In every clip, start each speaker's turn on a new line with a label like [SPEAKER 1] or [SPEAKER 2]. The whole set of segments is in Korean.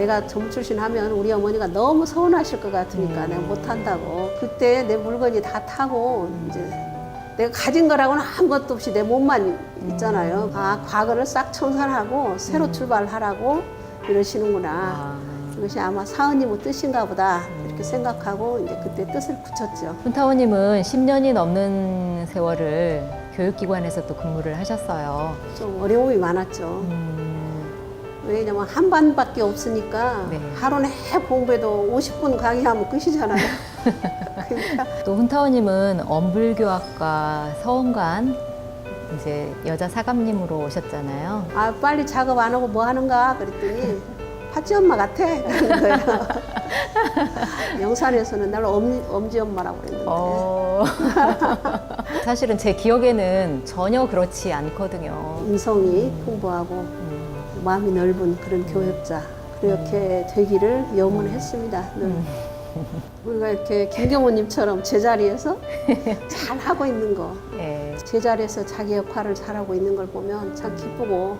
[SPEAKER 1] 내가 전부 출신하면 우리 어머니가 너무 서운하실 것 같으니까 내가 못한다고. 그때 내 물건이 다 타고 이제 내가 가진 거라고는 아무것도 없이 내 몸만 있잖아요. 아, 과거를 싹 청산하고 새로 출발하라고 이러시는구나. 이것이 아마 사은님의 뜻인가 보다 이렇게 생각하고 이제 그때 뜻을 붙였죠.
[SPEAKER 2] 훈타오님은 10년이 넘는 세월을 교육기관에서 또 근무를 하셨어요.
[SPEAKER 1] 좀 어려움이 많았죠. 왜냐면 한 반밖에 없으니까
[SPEAKER 2] 네.
[SPEAKER 1] 하루 내 공부해도 50분 강의하면 끝이잖아요. 그러니까
[SPEAKER 2] 또 훈타오님은 엄불교학과 서원관 이제 여자 사감님으로 오셨잖아요.
[SPEAKER 1] 아, 빨리 작업 안 하고 뭐 하는가 그랬더니 파찌 엄마 같아 그러는 거예요. 영산에서는 날 엄지 엄마라고 그랬는데
[SPEAKER 2] 사실은 제 기억에는 전혀 그렇지 않거든요.
[SPEAKER 1] 인성이 풍부하고 마음이 넓은 그런 교육자 그렇게 되기를 염원했습니다. 늘. 우리가 이렇게 김경호님처럼 제자리에서 잘 하고 있는 거,
[SPEAKER 2] 예.
[SPEAKER 1] 제자리에서 자기 역할을 잘하고 있는 걸 보면 참 기쁘고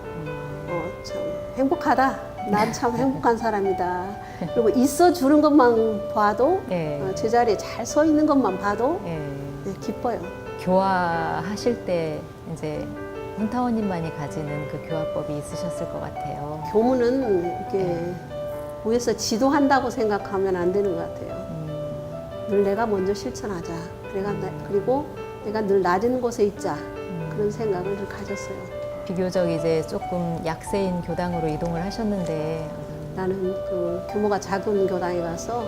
[SPEAKER 1] 참 행복하다. 난 참 행복한 사람이다. 그리고 있어 주는 것만 봐도
[SPEAKER 2] 예.
[SPEAKER 1] 제자리에 잘 서 있는 것만 봐도
[SPEAKER 2] 예.
[SPEAKER 1] 네, 기뻐요.
[SPEAKER 2] 교화하실 때 이제 훈타오님만이 가지는 그 교화법이 있으셨을 것 같아요.
[SPEAKER 1] 교문은 이렇게 위에서 지도한다고 생각하면 안 되는 것 같아요. 늘 내가 먼저 실천하자. 그리고 내가 늘 낮은 곳에 있자. 그런 생각을 늘 가졌어요.
[SPEAKER 2] 비교적 이제 조금 약세인 교당으로 이동을 하셨는데
[SPEAKER 1] 나는 그 규모가 작은 교당에 가서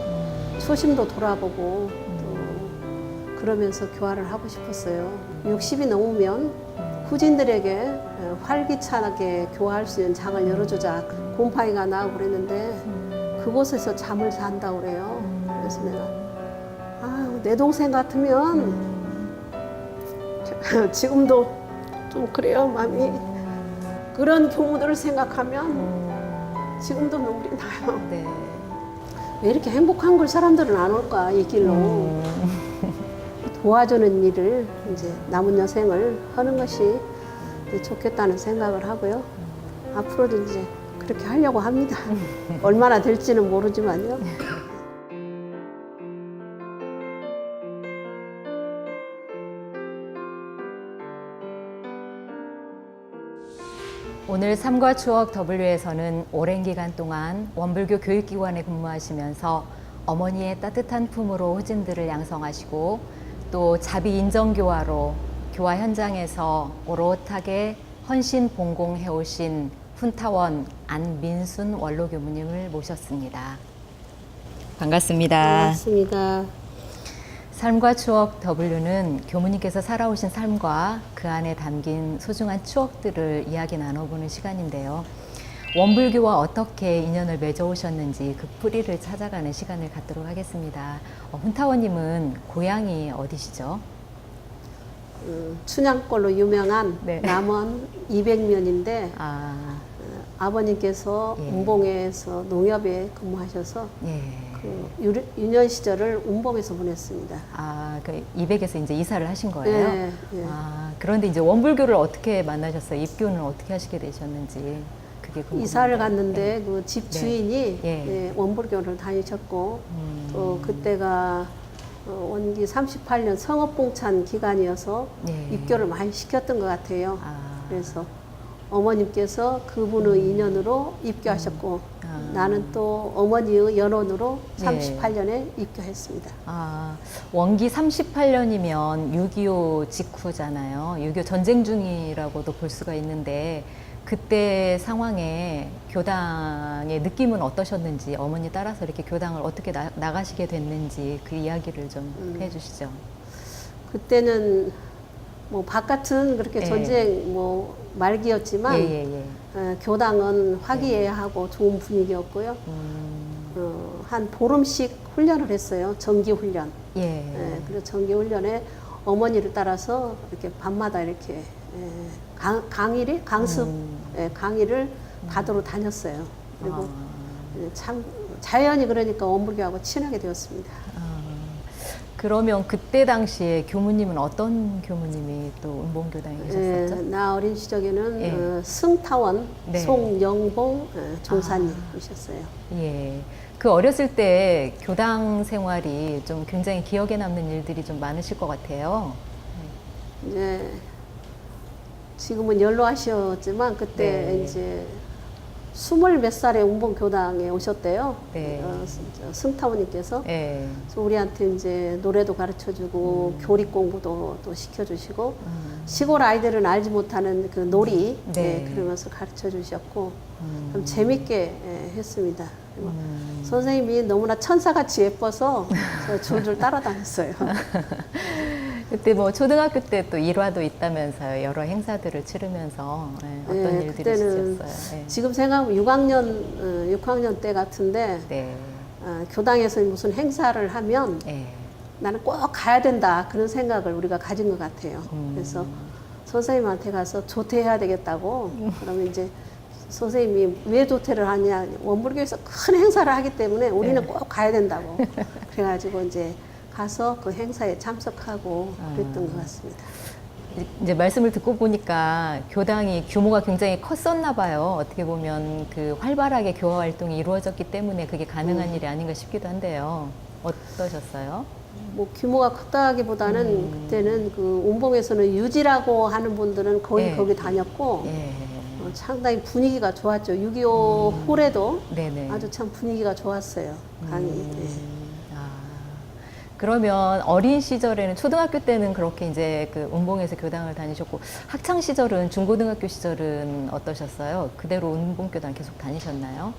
[SPEAKER 1] 초심도 돌아보고 또 그러면서 교화를 하고 싶었어요. 60이 넘으면 후진들에게 활기차게 교화할 수 있는 장을 열어주자. 곰팡이가 나고 그랬는데 그곳에서 잠을 잔다고 그래요. 그래서 내가 내 동생 같으면 지금도 좀 그래요, 마음이. 그런 교무들을 생각하면 지금도 눈물이 나요.
[SPEAKER 2] 네.
[SPEAKER 1] 왜 이렇게 행복한 걸 사람들은 안 올까, 이 길로. 도와주는 일을 이제 남은 여생을 하는 것이 좋겠다는 생각을 하고요. 앞으로도 이제 그렇게 하려고 합니다. 얼마나 될지는 모르지만요.
[SPEAKER 2] 오늘 삶과 추억 W에서는 오랜 기간 동안 원불교 교육기관에 근무하시면서 어머니의 따뜻한 품으로 후진들을 양성하시고 또 자비 인정교화로 교화 현장에서 오롯하게 헌신 봉공해오신 훈타원 안민순 원로교무님을 모셨습니다. 반갑습니다.
[SPEAKER 1] 반갑습니다.
[SPEAKER 2] 삶과 추억 W는 교무님께서 살아오신 삶과 그 안에 담긴 소중한 추억들을 이야기 나눠보는 시간인데요. 원불교와 어떻게 인연을 맺어오셨는지 그 뿌리를 찾아가는 시간을 갖도록 하겠습니다. 훈타원님은 고향이 어디시죠?
[SPEAKER 1] 춘향골로 유명한
[SPEAKER 2] 네.
[SPEAKER 1] 남원 200면인데 아버님께서
[SPEAKER 2] 예.
[SPEAKER 1] 운봉에서 농협에 근무하셔서
[SPEAKER 2] 예.
[SPEAKER 1] 그 유년 시절을 운봉에서 보냈습니다.
[SPEAKER 2] 그 200에서 이제 이사를 하신 거예요?
[SPEAKER 1] 네, 네.
[SPEAKER 2] 그런데 이제 원불교를 어떻게 만나셨어요? 입교는 어떻게 하시게 되셨는지 그게 궁금합니다.
[SPEAKER 1] 이사를 갔는데 그 집
[SPEAKER 2] 네.
[SPEAKER 1] 주인이
[SPEAKER 2] 예.
[SPEAKER 1] 원불교를 다니셨고 또 그때가 원기 38년 성업봉찬 기간이어서
[SPEAKER 2] 예.
[SPEAKER 1] 입교를 많이 시켰던 것 같아요. 그래서 어머님께서 그분의 인연으로 입교하셨고 나는 또 어머니의 연원으로 38년에 입교했습니다.
[SPEAKER 2] 원기 38년이면 6.25 직후잖아요. 6.25 전쟁 중이라고도 볼 수가 있는데 그때 상황에 교당의 느낌은 어떠셨는지, 어머니 따라서 이렇게 교당을 어떻게 나가시게 됐는지 그 이야기를 좀 해주시죠.
[SPEAKER 1] 그때는 뭐 바깥은 그렇게
[SPEAKER 2] 예.
[SPEAKER 1] 전쟁 뭐 말기였지만 교당은 화기애애하고 좋은 분위기였고요. 한 보름씩 훈련을 했어요. 정기 훈련. 그래서 정기 훈련에 어머니를 따라서 이렇게 밤마다 이렇게 강습 강의를 받으러 다녔어요. 그리고 참 자연히 그러니까 원불교하고 친하게 되었습니다.
[SPEAKER 2] 그러면 그때 당시에 교무님은 어떤 교무님이 또 운봉교당에 계셨었죠?
[SPEAKER 1] 나 어린 시절에는
[SPEAKER 2] 예.
[SPEAKER 1] 승타원
[SPEAKER 2] 네.
[SPEAKER 1] 송영봉 종사님이셨어요.
[SPEAKER 2] 예. 그 어렸을 때 교당 생활이 좀 굉장히 기억에 남는 일들이 좀 많으실 것 같아요.
[SPEAKER 1] 이제 지금은 연로하셨지만 그때
[SPEAKER 2] 네.
[SPEAKER 1] 이제 20몇 살에 운봉교당에 오셨대요.
[SPEAKER 2] 네.
[SPEAKER 1] 승타원님께서.
[SPEAKER 2] 예.
[SPEAKER 1] 그래서 우리한테 이제 노래도 가르쳐주고 교리 공부도 또 시켜주시고 시골 아이들은 알지 못하는 그 놀이
[SPEAKER 2] 네.
[SPEAKER 1] 그러면서 가르쳐주셨고 참 재밌게 했습니다. 그리고 선생님이 너무나 천사같이 예뻐서 저 줄줄 따라다녔어요.
[SPEAKER 2] 그때 뭐 초등학교 때 또 일화도 있다면서요. 여러 행사들을 치르면서 어떤
[SPEAKER 1] 네,
[SPEAKER 2] 일들이
[SPEAKER 1] 그때는
[SPEAKER 2] 있으셨어요?
[SPEAKER 1] 지금 생각하면 6학년 때 같은데
[SPEAKER 2] 네.
[SPEAKER 1] 교당에서 무슨 행사를 하면
[SPEAKER 2] 예.
[SPEAKER 1] 나는 꼭 가야 된다 그런 생각을 우리가 가진 것 같아요. 그래서 선생님한테 가서 조퇴해야 되겠다고 그러면 이제 선생님이 왜 조퇴를 하냐 원불교에서 큰 행사를 하기 때문에 우리는 꼭 가야 된다고 그래가지고 이제 가서 그 행사에 참석하고 그랬던 것 같습니다.
[SPEAKER 2] 이제 말씀을 듣고 보니까 교당이 규모가 굉장히 컸었나 봐요. 어떻게 보면 그 활발하게 교화 활동이 이루어졌기 때문에 그게 가능한 일이 아닌가 싶기도 한데요. 어떠셨어요?
[SPEAKER 1] 뭐 규모가 컸다기보다는 그때는 그 운봉에서는 유지라고 하는 분들은 거의
[SPEAKER 2] 예.
[SPEAKER 1] 거기 다녔고
[SPEAKER 2] 예.
[SPEAKER 1] 상당히 분위기가 좋았죠. 6.25 홀에도
[SPEAKER 2] 네네.
[SPEAKER 1] 아주 참 분위기가 좋았어요. 강의.
[SPEAKER 2] 아, 그러면 어린 시절에는 초등학교 때는 그렇게 이제 그 운봉에서 교당을 다니셨고 학창 시절은 중고등학교 시절은 어떠셨어요? 그대로 운봉교당 계속 다니셨나요?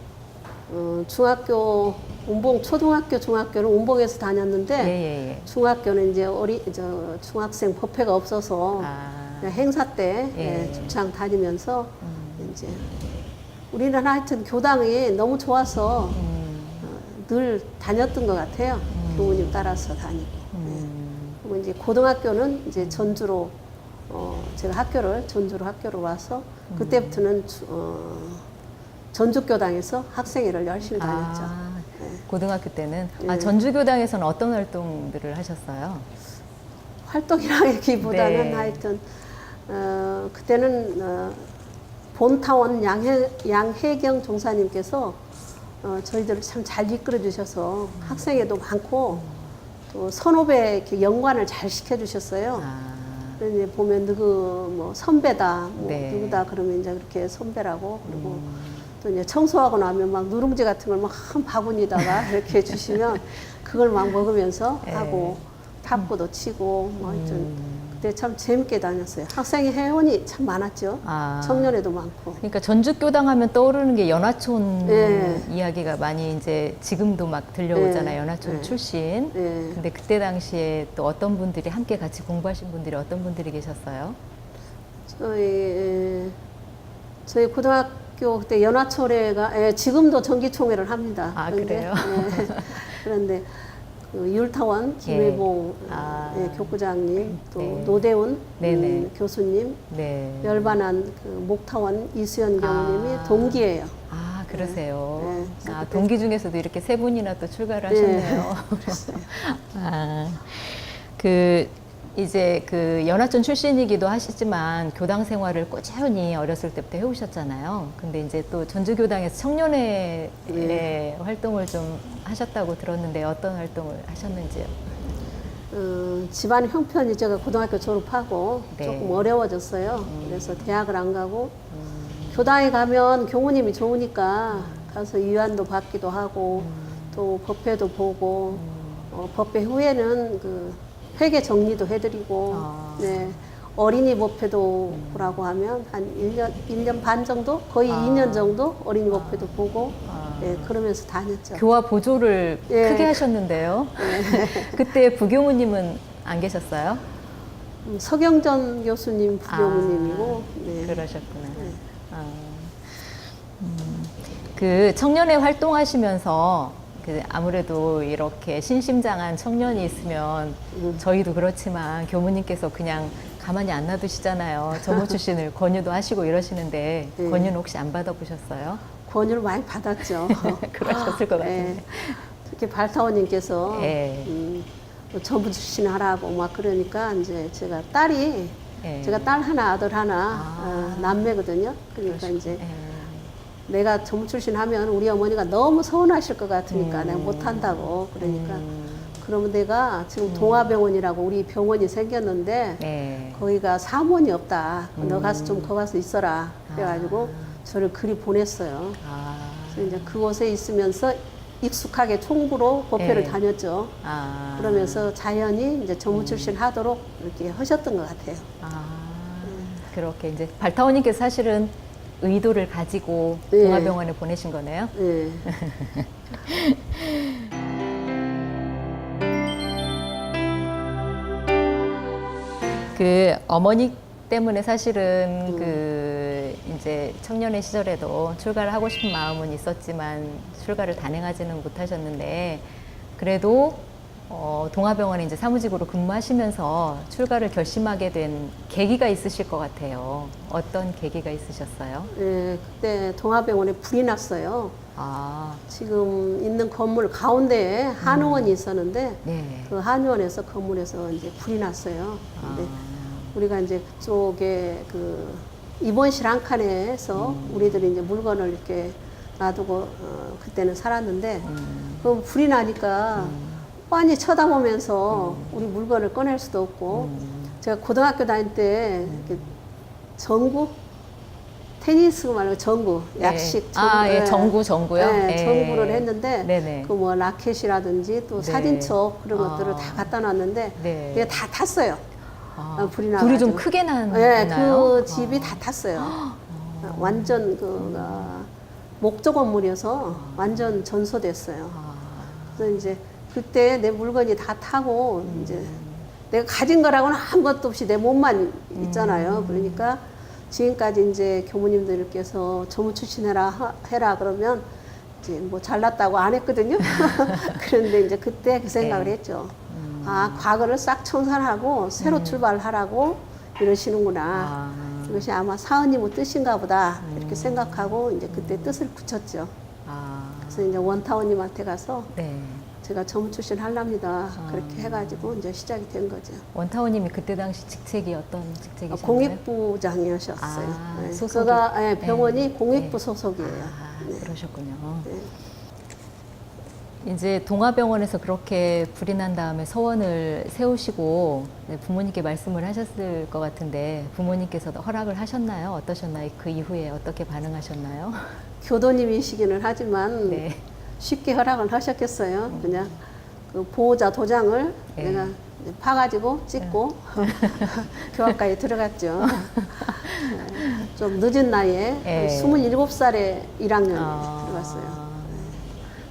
[SPEAKER 1] 중학교 운봉 초등학교 중학교는 운봉에서 다녔는데
[SPEAKER 2] 예예예.
[SPEAKER 1] 중학교는 이제 중학생 법회가 없어서
[SPEAKER 2] 아,
[SPEAKER 1] 그냥 행사 때
[SPEAKER 2] 예.
[SPEAKER 1] 주창 다니면서 이제 우리는 하여튼 교당이 너무 좋아서 늘 다녔던 것 같아요. 교우님 따라서 다니고. 그리고 이제 고등학교는 이제 전주로 제가 전주로 학교를 와서 그때부터는 전주교당에서 학생회를 열심히 다녔죠.
[SPEAKER 2] 아,
[SPEAKER 1] 네.
[SPEAKER 2] 고등학교 때는
[SPEAKER 1] 예.
[SPEAKER 2] 전주교당에서는 어떤 활동들을 하셨어요?
[SPEAKER 1] 활동이라기보다는
[SPEAKER 2] 네.
[SPEAKER 1] 하여튼 그때는 본타원 양혜경 종사님께서 저희들을 참 잘 이끌어 주셔서 학생회도 많고 또 선후배 이렇게 연관을 잘 시켜주셨어요.
[SPEAKER 2] 아,
[SPEAKER 1] 그래서 이제 보면 누구 뭐 선배다, 뭐
[SPEAKER 2] 네.
[SPEAKER 1] 누구다 그러면 이제 그렇게 선배라고 그리고 또 이제 청소하고 나면 막 누룽지 같은 걸 막 한 바구니다가 이렇게 주시면 그걸 막 먹으면서
[SPEAKER 2] 네.
[SPEAKER 1] 하고 탁구도 치고 뭐 하여튼 그때 참 재밌게 다녔어요. 학생회 회원이 참 많았죠.
[SPEAKER 2] 아.
[SPEAKER 1] 청년회도 많고.
[SPEAKER 2] 그러니까 전주교당 하면 떠오르는 게 연화촌
[SPEAKER 1] 네.
[SPEAKER 2] 이야기가 많이 이제 지금도 막 들려오잖아요.
[SPEAKER 1] 네.
[SPEAKER 2] 연화촌
[SPEAKER 1] 네.
[SPEAKER 2] 출신.
[SPEAKER 1] 네.
[SPEAKER 2] 근데 그때 당시에 또 어떤 분들이 함께 같이 공부하신 분들이 어떤 분들이 계셨어요?
[SPEAKER 1] 저희 고등학교 그때 연화초회가 지금도 정기총회를 합니다.
[SPEAKER 2] 아,
[SPEAKER 1] 그런데,
[SPEAKER 2] 그래요?
[SPEAKER 1] 그런데 그 율타원 김혜봉
[SPEAKER 2] 아.
[SPEAKER 1] 교구장님 또
[SPEAKER 2] 네.
[SPEAKER 1] 노대훈
[SPEAKER 2] 네네.
[SPEAKER 1] 교수님
[SPEAKER 2] 네.
[SPEAKER 1] 열반한 그 목타원 이수연 교우님이
[SPEAKER 2] 아.
[SPEAKER 1] 동기예요.
[SPEAKER 2] 아, 그러세요.
[SPEAKER 1] 네. 네.
[SPEAKER 2] 아, 동기 중에서도 이렇게 세 분이나 또 출가를
[SPEAKER 1] 네.
[SPEAKER 2] 하셨네요. 아, 이제 그 연화촌 출신이기도 하시지만 교당 생활을 꾸준히 어렸을 때부터 해오셨잖아요. 근데 이제 또 전주교당에서 청년회 활동을 좀 하셨다고 들었는데 어떤 활동을 하셨는지요?
[SPEAKER 1] 집안 형편이 제가 고등학교 졸업하고
[SPEAKER 2] 네.
[SPEAKER 1] 조금 어려워졌어요. 그래서 대학을 안 가고 교당에 가면 교무님이 좋으니까 가서 위안도 받기도 하고 또 법회도 보고 법회 후에는 그 회계 정리도 해드리고
[SPEAKER 2] 아.
[SPEAKER 1] 네. 어린이 법회도 보라고 하면 한 1년 반 정도? 거의 2년 정도 어린이 법회도 보고 네, 그러면서 다녔죠.
[SPEAKER 2] 교화 보조를
[SPEAKER 1] 예.
[SPEAKER 2] 크게 하셨는데요. 그때 부교무님은 안 계셨어요?
[SPEAKER 1] 서경전 교수님 부교무님이고 네.
[SPEAKER 2] 그러셨구나. 아, 그 청년회 활동하시면서 그 아무래도 이렇게 신심장한 청년이 있으면 저희도 그렇지만 교무님께서 그냥 가만히 안 놔두시잖아요. 전무 출신을 권유도 하시고 이러시는데
[SPEAKER 1] 네.
[SPEAKER 2] 권유는 혹시 안 받아보셨어요?
[SPEAKER 1] 권유를 많이 받았죠.
[SPEAKER 2] 그러셨을 것 같은데.
[SPEAKER 1] 네. 특히 발타원님께서
[SPEAKER 2] 예.
[SPEAKER 1] 또 전부 출신 하라고 막 그러니까 이제 제가 딸이
[SPEAKER 2] 예.
[SPEAKER 1] 제가 딸 하나 아들 하나
[SPEAKER 2] 아.
[SPEAKER 1] 남매거든요. 그러니까
[SPEAKER 2] 그러시구나.
[SPEAKER 1] 이제
[SPEAKER 2] 예.
[SPEAKER 1] 내가 전부 출신 하면 우리 어머니가 너무 서운하실 것 같으니까 내가 못한다고 그러니까 그러면 내가 지금 동아병원이라고 우리 병원이 생겼는데
[SPEAKER 2] 네.
[SPEAKER 1] 거기가 사무원이 없다. 너 가서 좀 거기 가서 있어라. 그래가지고 저를 그리 보냈어요.
[SPEAKER 2] 아.
[SPEAKER 1] 그래서 이제 그곳에 있으면서 익숙하게 총부로 법회를
[SPEAKER 2] 네.
[SPEAKER 1] 다녔죠.
[SPEAKER 2] 아.
[SPEAKER 1] 그러면서 자연히 이제 전무 출신 하도록 이렇게 하셨던 것 같아요.
[SPEAKER 2] 아. 그렇게 이제 발타오님께서 사실은 의도를 가지고
[SPEAKER 1] 네.
[SPEAKER 2] 동아병원에 보내신 거네요.
[SPEAKER 1] 예.
[SPEAKER 2] 그 어머니 때문에 사실은 그 이제 청년의 시절에도 출가를 하고 싶은 마음은 있었지만 출가를 단행하지는 못하셨는데 그래도 동아병원에 이제 사무직으로 근무하시면서 출가를 결심하게 된 계기가 있으실 것 같아요. 어떤 계기가 있으셨어요?
[SPEAKER 1] 예, 그때 동아병원에 불이 났어요.
[SPEAKER 2] 아,
[SPEAKER 1] 지금 있는 건물 가운데에 한의원이 있었는데
[SPEAKER 2] 네.
[SPEAKER 1] 그 한의원에서 건물에서 이제 불이 났어요. 근데
[SPEAKER 2] 아,
[SPEAKER 1] 우리가 이제 그쪽에 그 입원실 한 칸에서 우리들이 이제 물건을 이렇게 놔두고 그때는 살았는데 그 불이 나니까 빤히 쳐다보면서 우리 물건을 꺼낼 수도 없고 제가 고등학교 다닐 때 이렇게 전구 테니스 말고 전구 약식 전구
[SPEAKER 2] 아, 예, 정구요?
[SPEAKER 1] 네,
[SPEAKER 2] 예.
[SPEAKER 1] 전구를 했는데
[SPEAKER 2] 네네.
[SPEAKER 1] 그 뭐 라켓이라든지 또
[SPEAKER 2] 네.
[SPEAKER 1] 사진첩 그런
[SPEAKER 2] 아.
[SPEAKER 1] 것들을 다 갖다 놨는데
[SPEAKER 2] 네.
[SPEAKER 1] 이게 다 탔어요.
[SPEAKER 2] 아,
[SPEAKER 1] 불이
[SPEAKER 2] 불이 좀
[SPEAKER 1] 나가지고.
[SPEAKER 2] 크게 났나요?
[SPEAKER 1] 네, 그 집이 다 탔어요. 완전 그가 목조 건물이어서 완전 전소됐어요.
[SPEAKER 2] 아,
[SPEAKER 1] 그래서 이제 그때 내 물건이 다 타고 이제 내가 가진 거라고는 아무것도 없이 내 몸만 있잖아요. 그러니까 지금까지 이제 교무님들께서 전무 출신해라 해라 그러면 이제 뭐 잘났다고 안 했거든요. 그런데 이제 그때 그 생각을
[SPEAKER 2] 네.
[SPEAKER 1] 했죠. 아, 과거를 싹 청산하고 새로 출발하라고 이러시는구나.
[SPEAKER 2] 아,
[SPEAKER 1] 이것이 아마 사은님의 뜻인가 보다 이렇게 생각하고 이제 그때 뜻을 굳혔죠.
[SPEAKER 2] 아,
[SPEAKER 1] 그래서 이제 원타원님한테 가서
[SPEAKER 2] 네.
[SPEAKER 1] 제가 전무 출신 하랍니다. 그렇게 해가지고 이제 시작이 된 거죠.
[SPEAKER 2] 원타원님이 그때 당시 직책이 어떤 직책이셨나요?
[SPEAKER 1] 공익부장이셨어요.
[SPEAKER 2] 아,
[SPEAKER 1] 네.
[SPEAKER 2] 소속이-
[SPEAKER 1] 그가 예, 병원이
[SPEAKER 2] 네.
[SPEAKER 1] 공익부
[SPEAKER 2] 네.
[SPEAKER 1] 소속이에요.
[SPEAKER 2] 아,
[SPEAKER 1] 네.
[SPEAKER 2] 그러셨군요.
[SPEAKER 1] 네.
[SPEAKER 2] 이제 동아병원에서 그렇게 불이 난 다음에 서원을 세우시고 네, 부모님께 말씀을 하셨을 것 같은데 부모님께서도 허락을 하셨나요? 어떠셨나요? 그 이후에 어떻게 반응하셨나요?
[SPEAKER 1] 교도님이시기는 하지만
[SPEAKER 2] 네.
[SPEAKER 1] 쉽게 허락을 하셨겠어요. 그냥 그 보호자 도장을
[SPEAKER 2] 네.
[SPEAKER 1] 내가 이제 파가지고 찍고 교학과에 들어갔죠. 네. 좀 늦은 나이에
[SPEAKER 2] 네.
[SPEAKER 1] 27살에 1학년
[SPEAKER 2] 아,
[SPEAKER 1] 들어갔어요.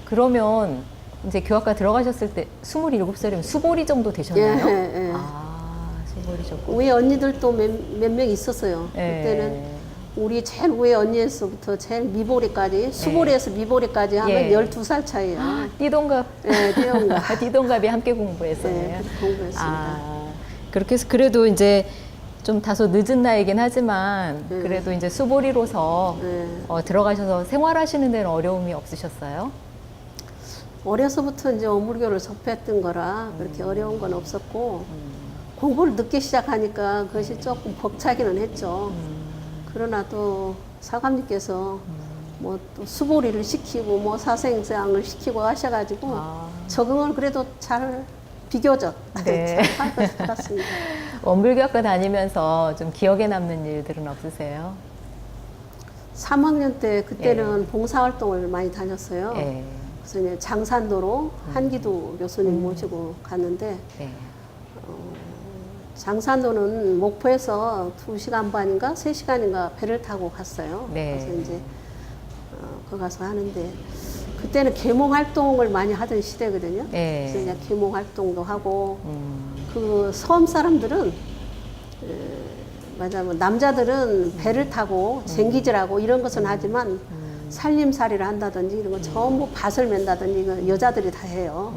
[SPEAKER 2] 그러면 이제 교학과 들어가셨을 때 27살이면 수보리 정도 되셨나요?
[SPEAKER 1] 예, 예.
[SPEAKER 2] 아, 수보리셨고.
[SPEAKER 1] 위에 언니들도 몇 명 있었어요.
[SPEAKER 2] 예.
[SPEAKER 1] 그때는 우리 제일 위에 언니에서부터 제일 미보리까지 수보리에서 미보리까지 하면
[SPEAKER 2] 예.
[SPEAKER 1] 12살 차이예요.
[SPEAKER 2] 띠동갑.
[SPEAKER 1] 네, 띠동갑.
[SPEAKER 2] 띠동갑이 함께 공부했었네요.
[SPEAKER 1] 네, 그렇게 공부했습니다.
[SPEAKER 2] 아, 그렇게 해서 그래도 이제 좀 다소 늦은 나이긴 하지만
[SPEAKER 1] 네.
[SPEAKER 2] 그래도 이제 수보리로서
[SPEAKER 1] 네.
[SPEAKER 2] 들어가셔서 생활하시는 데는 어려움이 없으셨어요?
[SPEAKER 1] 어려서부터 이제 어물교를 접했던 거라 그렇게 어려운 건 없었고 공부를 늦게 시작하니까 그것이 조금 벅차기는 했죠. 그러나 또 사감님께서 뭐 또 수보리를 시키고 뭐 사생장을 시키고 하셔가지고
[SPEAKER 2] 아.
[SPEAKER 1] 적응을 그래도 잘 비교적
[SPEAKER 2] 네.
[SPEAKER 1] 잘할 것 같습니다.
[SPEAKER 2] 원불교학과 다니면서 좀 기억에 남는 일들은 없으세요?
[SPEAKER 1] 3학년 때 그때는 봉사활동을 많이 다녔어요.
[SPEAKER 2] 예.
[SPEAKER 1] 그래서 이제 장산도로 한기도 교수님 모시고 갔는데
[SPEAKER 2] 예.
[SPEAKER 1] 장산도는 목포에서 2시간 반인가 3시간인가 배를 타고 갔어요.
[SPEAKER 2] 네.
[SPEAKER 1] 그래서 이제 거기 가서 하는데 그때는 계몽 활동을 많이 하던 시대거든요.
[SPEAKER 2] 예.
[SPEAKER 1] 그래서 이제 계몽 활동도 하고
[SPEAKER 2] 음.
[SPEAKER 1] 그 섬 사람들은 맞아 뭐 남자들은 배를 타고 쟁기질하고 이런 것은 하지만 살림살이를 한다든지 이런 거 전부 밭을 맨다든지 이거 여자들이 다 해요.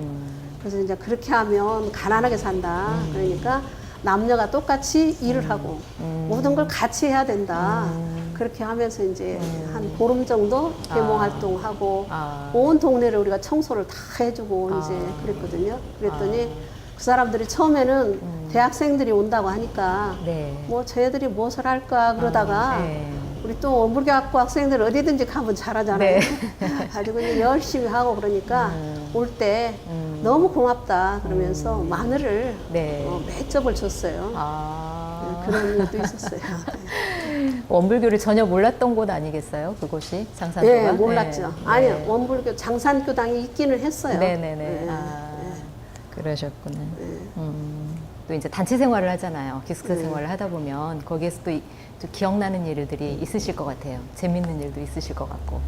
[SPEAKER 1] 그래서 이제 그렇게 하면 가난하게 산다. 그러니까 남녀가 똑같이 일을 하고 모든 걸 같이 해야 된다. 그렇게 하면서 이제 한 보름 정도 계몽 활동하고
[SPEAKER 2] 아.
[SPEAKER 1] 온 동네를 우리가 청소를 다 해주고 이제
[SPEAKER 2] 아.
[SPEAKER 1] 그랬거든요. 그랬더니 그 사람들이 처음에는 대학생들이 온다고 하니까
[SPEAKER 2] 네.
[SPEAKER 1] 뭐 저희들이 무엇을 할까 그러다가
[SPEAKER 2] 네.
[SPEAKER 1] 우리 또 원불교학부 학생들 어디든지 가면 잘하잖아요.
[SPEAKER 2] 네.
[SPEAKER 1] 가지고 이제 열심히 하고 그러니까 올 때 너무 고맙다 그러면서 마늘을
[SPEAKER 2] 네.
[SPEAKER 1] 몇 접을 줬어요.
[SPEAKER 2] 아.
[SPEAKER 1] 그런 일도 있었어요.
[SPEAKER 2] 원불교를 전혀 몰랐던 곳 아니겠어요? 그곳이 장산교가?
[SPEAKER 1] 네, 몰랐죠.
[SPEAKER 2] 네.
[SPEAKER 1] 아니요,
[SPEAKER 2] 네.
[SPEAKER 1] 원불교 장산교당이 있기는 했어요.
[SPEAKER 2] 네네네.
[SPEAKER 1] 네.
[SPEAKER 2] 아, 그러셨구나.
[SPEAKER 1] 네.
[SPEAKER 2] 또 이제 단체 생활을 하잖아요. 기숙사 생활을 하다 보면 거기에서 또 좀 기억나는 일들이 있으실 것 같아요. 재밌는 일도 있으실 것 같고.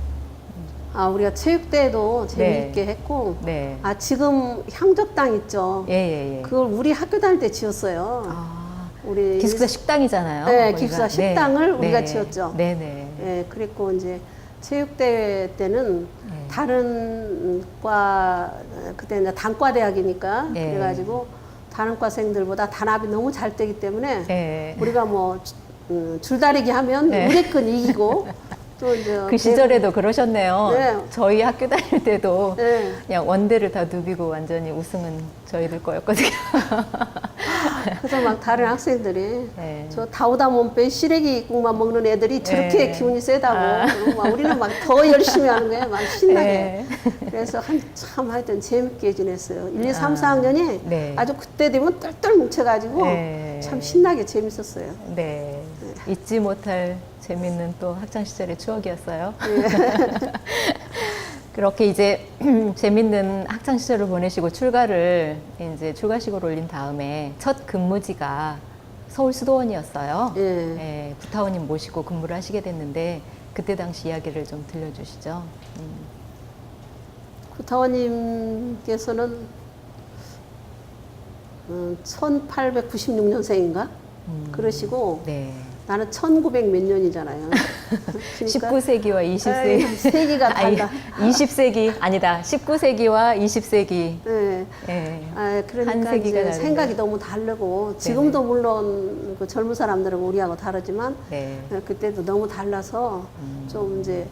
[SPEAKER 1] 아, 우리가 체육대회도 재미있게 했고,
[SPEAKER 2] 네.
[SPEAKER 1] 아, 지금 향접당 있죠.
[SPEAKER 2] 예, 예, 예.
[SPEAKER 1] 그걸 우리 학교 다닐 때 지었어요.
[SPEAKER 2] 아,
[SPEAKER 1] 우리
[SPEAKER 2] 기숙사 식당이잖아요.
[SPEAKER 1] 네,
[SPEAKER 2] 거기가.
[SPEAKER 1] 기숙사 식당을
[SPEAKER 2] 네.
[SPEAKER 1] 우리가
[SPEAKER 2] 네.
[SPEAKER 1] 지었죠.
[SPEAKER 2] 네네.
[SPEAKER 1] 예, 그랬고 이제 체육대회 때는
[SPEAKER 2] 네.
[SPEAKER 1] 다른 과 그때 이제 단과 대학이니까
[SPEAKER 2] 네.
[SPEAKER 1] 그래가지고 다른 과생들보다 단합이 너무 잘 되기 때문에
[SPEAKER 2] 네.
[SPEAKER 1] 우리가 뭐 줄다리기 하면
[SPEAKER 2] 네.
[SPEAKER 1] 무조건 이기고 또 이제
[SPEAKER 2] 그 시절에도 그러셨네요.
[SPEAKER 1] 네.
[SPEAKER 2] 저희 학교 다닐 때도
[SPEAKER 1] 네.
[SPEAKER 2] 그냥 원대를 다 누비고 완전히 우승은 저희들 거였거든요.
[SPEAKER 1] 그래서 막 다른 학생들이
[SPEAKER 2] 네.
[SPEAKER 1] 저 다우다 몸빼 시래기국만 먹는 애들이 저렇게
[SPEAKER 2] 네.
[SPEAKER 1] 기운이 세다고
[SPEAKER 2] 아.
[SPEAKER 1] 그러고 막 우리는 막 더 열심히 하는 거예요. 막 신나게.
[SPEAKER 2] 네.
[SPEAKER 1] 그래서 한참 하여튼 재밌게 지냈어요. 1, 2, 3, 4학년이
[SPEAKER 2] 네.
[SPEAKER 1] 아주 그때 되면 똘똘 뭉쳐가지고
[SPEAKER 2] 네.
[SPEAKER 1] 참 신나게 재밌었어요.
[SPEAKER 2] 네. 잊지 못할 재밌는 또 학창 시절의 추억이었어요. 그렇게 이제 재밌는 학창 시절을 보내시고 출가를 이제 출가식을 올린 다음에 첫 근무지가 서울 수도원이었어요.
[SPEAKER 1] 예.
[SPEAKER 2] 예, 구타원님 모시고 근무를 하시게 됐는데 그때 당시 이야기를 좀 들려주시죠.
[SPEAKER 1] 구타원님께서는 1896년생인가 그러시고
[SPEAKER 2] 네.
[SPEAKER 1] 나는 1900 몇 년이잖아요. 그러니까
[SPEAKER 2] 19세기와 20세기.
[SPEAKER 1] 세기가 달라.
[SPEAKER 2] 20세기 아니다. 19세기와 20세기.
[SPEAKER 1] 네.
[SPEAKER 2] 예.
[SPEAKER 1] 아,
[SPEAKER 2] 한
[SPEAKER 1] 그러니까
[SPEAKER 2] 세기가
[SPEAKER 1] 이제
[SPEAKER 2] 다른데.
[SPEAKER 1] 생각이 너무 다르고 지금도 물론 그 젊은 사람들은 우리하고 다르지만
[SPEAKER 2] 네.
[SPEAKER 1] 그때도 너무 달라서 좀 이제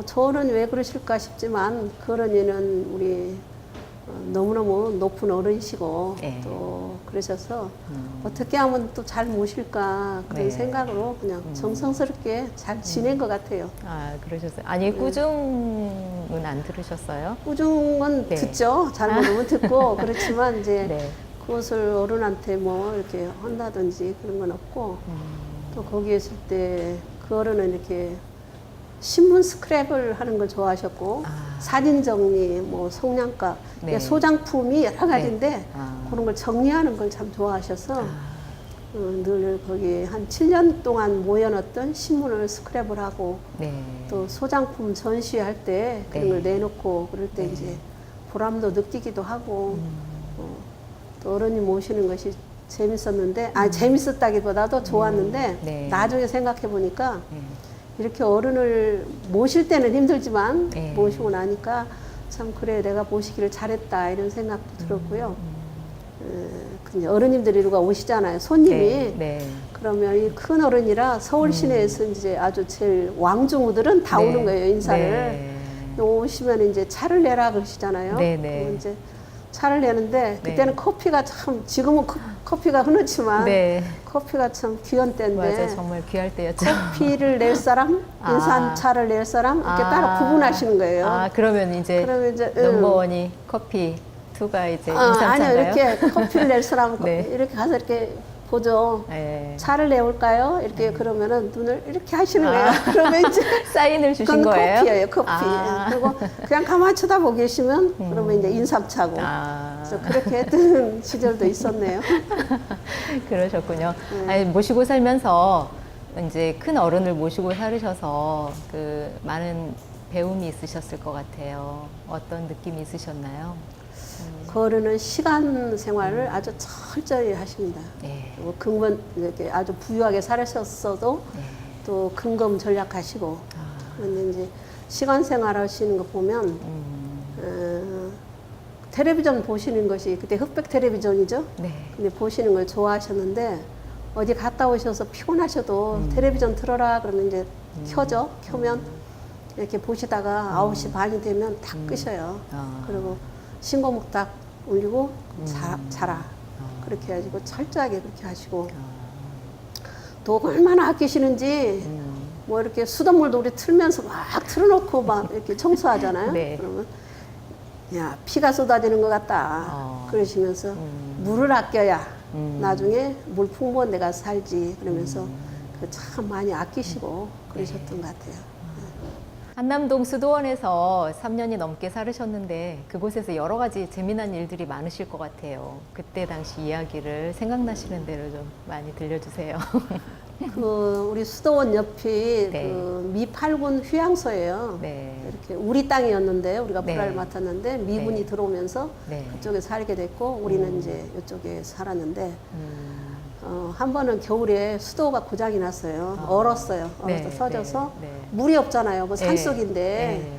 [SPEAKER 1] 저는 왜 그러실까 싶지만 그 어른이는 우리 너무너무 높은 어른이시고
[SPEAKER 2] 네.
[SPEAKER 1] 또 그러셔서 어떻게 하면 또 잘 모실까 그런
[SPEAKER 2] 네.
[SPEAKER 1] 생각으로 그냥 정성스럽게 잘 지낸 것 같아요.
[SPEAKER 2] 아, 그러셨어요. 아니, 꾸중은 안 들으셨어요?
[SPEAKER 1] 꾸중은
[SPEAKER 2] 네.
[SPEAKER 1] 듣죠. 잘못하면 듣고 그렇지만 이제
[SPEAKER 2] 네.
[SPEAKER 1] 그것을 어른한테 뭐 이렇게 한다든지 그런 건 없고 또 거기에 있을 때 그 어른은 이렇게 신문 스크랩을 하는 걸 좋아하셨고 사진 정리, 뭐 성냥갑,
[SPEAKER 2] 네.
[SPEAKER 1] 소장품이 여러 가지인데
[SPEAKER 2] 아.
[SPEAKER 1] 그런 걸 정리하는 걸 참 좋아하셔서 늘 거기 한 7년 동안 모여놨던 신문을 스크랩을 하고
[SPEAKER 2] 네.
[SPEAKER 1] 또 소장품 전시할 때 그런
[SPEAKER 2] 네.
[SPEAKER 1] 걸 내놓고 그럴 때 이제 보람도 느끼기도 하고 또 어른이 모시는 것이 재밌었는데 재밌었다기보다도 좋았는데
[SPEAKER 2] 네.
[SPEAKER 1] 나중에 생각해 보니까
[SPEAKER 2] 네.
[SPEAKER 1] 이렇게 어른을 모실 때는 힘들지만
[SPEAKER 2] 네.
[SPEAKER 1] 모시고 나니까 참 그래 내가 모시기를 잘했다 이런 생각도 들었고요. 근데 어른님들이 누가 오시잖아요. 손님이.
[SPEAKER 2] 네. 네.
[SPEAKER 1] 그러면 이 큰 어른이라 서울 시내에서 이제 아주 제일 왕중우들은 다
[SPEAKER 2] 네.
[SPEAKER 1] 오는 거예요, 인사를.
[SPEAKER 2] 네.
[SPEAKER 1] 오시면 이제 차를 내라 그러시잖아요.
[SPEAKER 2] 네, 네.
[SPEAKER 1] 그럼 이제 차를 내는데
[SPEAKER 2] 네.
[SPEAKER 1] 그때는 커피가 참 지금은 커피가 흔하지만
[SPEAKER 2] 네.
[SPEAKER 1] 커피가 참 귀한 때인데
[SPEAKER 2] 맞아요. 정말 귀할 때였죠.
[SPEAKER 1] 커피를 낼 사람,
[SPEAKER 2] 아.
[SPEAKER 1] 인산차를 낼 사람 이렇게 따로 구분하시는 거예요.
[SPEAKER 2] 아, 그러면 이제
[SPEAKER 1] 그러면 이제
[SPEAKER 2] 넘버원이 커피, 투가 이제
[SPEAKER 1] 아니요
[SPEAKER 2] 인삼차인가요?
[SPEAKER 1] 이렇게 커피를 낼 사람
[SPEAKER 2] 네.
[SPEAKER 1] 이렇게 가서 이렇게 보죠.
[SPEAKER 2] 네.
[SPEAKER 1] 차를 내올까요? 이렇게 그러면은 눈을 이렇게 하시는 거예요. 그러면 이제
[SPEAKER 2] 사인을 주신
[SPEAKER 1] 그건
[SPEAKER 2] 거예요?
[SPEAKER 1] 커피예요, 커피.
[SPEAKER 2] 아.
[SPEAKER 1] 그리고 그냥 가만히 쳐다보고 계시면 그러면 이제 인삼차고.
[SPEAKER 2] 아.
[SPEAKER 1] 그래서 그렇게 했던 시절도 있었네요.
[SPEAKER 2] 그러셨군요. 아니, 모시고 살면서 이제 큰 어른을 모시고 살으셔서 그 많은 배움이 있으셨을 것 같아요. 어떤 느낌이 있으셨나요?
[SPEAKER 1] 그 어른은 시간 생활을 아주 철저히 하십니다.
[SPEAKER 2] 네.
[SPEAKER 1] 그리고 근본 이렇게 아주 부유하게 살으셨어도
[SPEAKER 2] 네.
[SPEAKER 1] 또 근검 전략하시고.
[SPEAKER 2] 아.
[SPEAKER 1] 그런데 이제 시간 생활 하시는 거 보면 텔레비전 보시는 것이 그때 흑백 텔레비전이죠.
[SPEAKER 2] 네.
[SPEAKER 1] 근데 보시는 걸 좋아하셨는데 어디 갔다 오셔서 피곤하셔도 텔레비전 틀어라 그러면 이제 켜죠. 켜면 이렇게 보시다가 9시 반이 되면 다 끄셔요.
[SPEAKER 2] 아.
[SPEAKER 1] 그리고 신고목 딱 올리고 자라. 그렇게 해가지고 철저하게 그렇게 하시고 또 얼마나 아끼시는지 뭐 이렇게 수돗물도 우리 틀면서 막 틀어놓고 막 이렇게 청소하잖아요.
[SPEAKER 2] 네.
[SPEAKER 1] 그러면 야 피가 쏟아지는 것 같다 그러시면서 물을 아껴야 나중에 물 풍부한 데가 살지 그러면서 그 참 많이 아끼시고 그러셨던 것 같아요.
[SPEAKER 2] 한남동 수도원에서 3년이 넘게 살으셨는데 그곳에서 여러 가지 재미난 일들이 많으실 것 같아요. 그때 당시 이야기를 생각나시는 대로 좀 많이 들려주세요.
[SPEAKER 1] 그 우리 수도원 옆이
[SPEAKER 2] 네.
[SPEAKER 1] 그 미8군 휴양소예요.
[SPEAKER 2] 네.
[SPEAKER 1] 이렇게 우리 땅이었는데 우리가
[SPEAKER 2] 네.
[SPEAKER 1] 불화를 맡았는데 미군이
[SPEAKER 2] 네.
[SPEAKER 1] 들어오면서
[SPEAKER 2] 네.
[SPEAKER 1] 그쪽에 살게 됐고 우리는 이제 이쪽에 살았는데 한 번은 겨울에 수도가 고장이 났어요. 얼었어요. 얼어서
[SPEAKER 2] 네,
[SPEAKER 1] 터져서
[SPEAKER 2] 네, 네.
[SPEAKER 1] 물이 없잖아요. 뭐
[SPEAKER 2] 네.
[SPEAKER 1] 산속인데
[SPEAKER 2] 네.